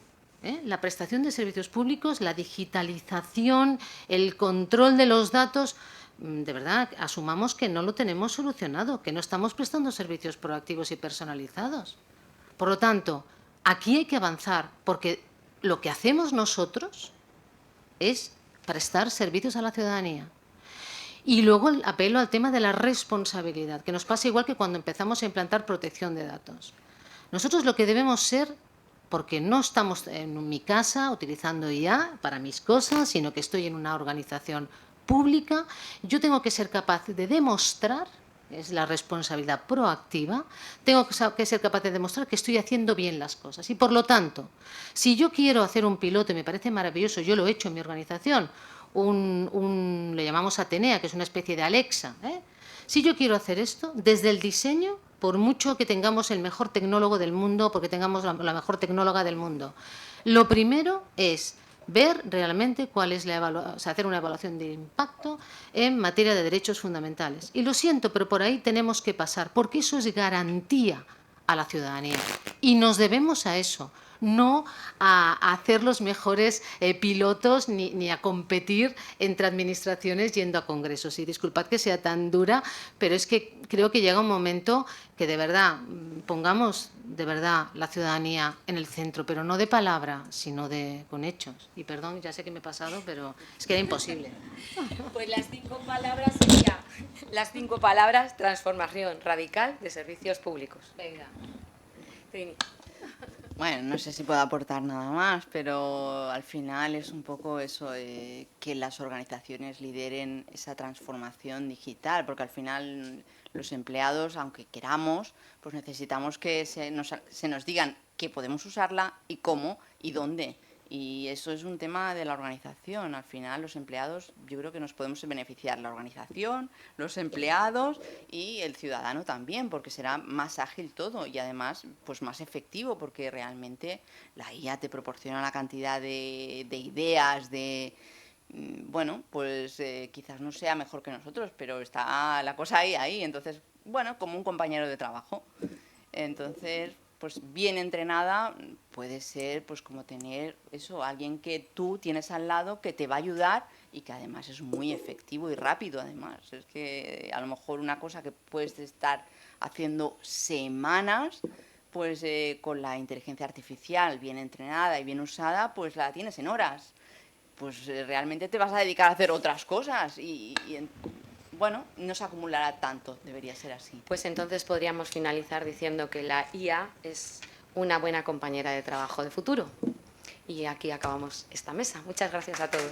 la prestación de servicios públicos, la digitalización, el control de los datos, de verdad, asumamos que no lo tenemos solucionado, que no estamos prestando servicios proactivos y personalizados. Por lo tanto, aquí hay que avanzar, porque lo que hacemos nosotros es prestar servicios a la ciudadanía. Y luego el apelo al tema de la responsabilidad, que nos pasa igual que cuando empezamos a implantar protección de datos. Nosotros lo que debemos ser, porque no estamos en mi casa utilizando IA para mis cosas, sino que estoy en una organización pública, yo tengo que ser capaz de demostrar, es la responsabilidad proactiva, tengo que ser capaz de demostrar que estoy haciendo bien las cosas. Y por lo tanto, si yo quiero hacer un piloto y me parece maravilloso, yo lo he hecho en mi organización, le llamamos Atenea, que es una especie de Alexa, si yo quiero hacer esto, desde el diseño, por mucho que tengamos el mejor tecnólogo del mundo, porque tengamos la mejor tecnóloga del mundo, lo primero es ver realmente cuál es hacer una evaluación de impacto en materia de derechos fundamentales. Y lo siento, pero por ahí tenemos que pasar, porque eso es garantía a la ciudadanía. Y nos debemos a eso. no a hacer los mejores pilotos ni a competir entre administraciones yendo a congresos. Y disculpad que sea tan dura, pero es que creo que llega un momento que de verdad pongamos de verdad la ciudadanía en el centro, pero no de palabra, sino con hechos. Y perdón, ya sé que me he pasado, pero es que era imposible. Pues las 5 palabras serían las 5 palabras: transformación radical de servicios públicos. Venga. Trini. Bueno, no sé si puedo aportar nada más, pero al final es un poco eso, que las organizaciones lideren esa transformación digital, porque al final los empleados, aunque queramos, pues necesitamos que se nos digan que podemos usarla y cómo y dónde. Y eso es un tema de la organización. Al final los empleados, yo creo que nos podemos beneficiar la organización, los empleados y el ciudadano también, porque será más ágil todo y además pues más efectivo, porque realmente la IA te proporciona una cantidad de ideas, bueno, pues quizás no sea mejor que nosotros, pero está la cosa ahí, entonces, bueno, como un compañero de trabajo. Entonces, pues bien entrenada puede ser pues como tener eso, alguien que tú tienes al lado que te va a ayudar y que además es muy efectivo y rápido además. Es que a lo mejor una cosa que puedes estar haciendo semanas, pues con la inteligencia artificial bien entrenada y bien usada, pues la tienes en horas. Pues realmente te vas a dedicar a hacer otras cosas bueno, no se acumulará tanto, debería ser así. Pues entonces podríamos finalizar diciendo que la IA es una buena compañera de trabajo de futuro. Y aquí acabamos esta mesa. Muchas gracias a todos.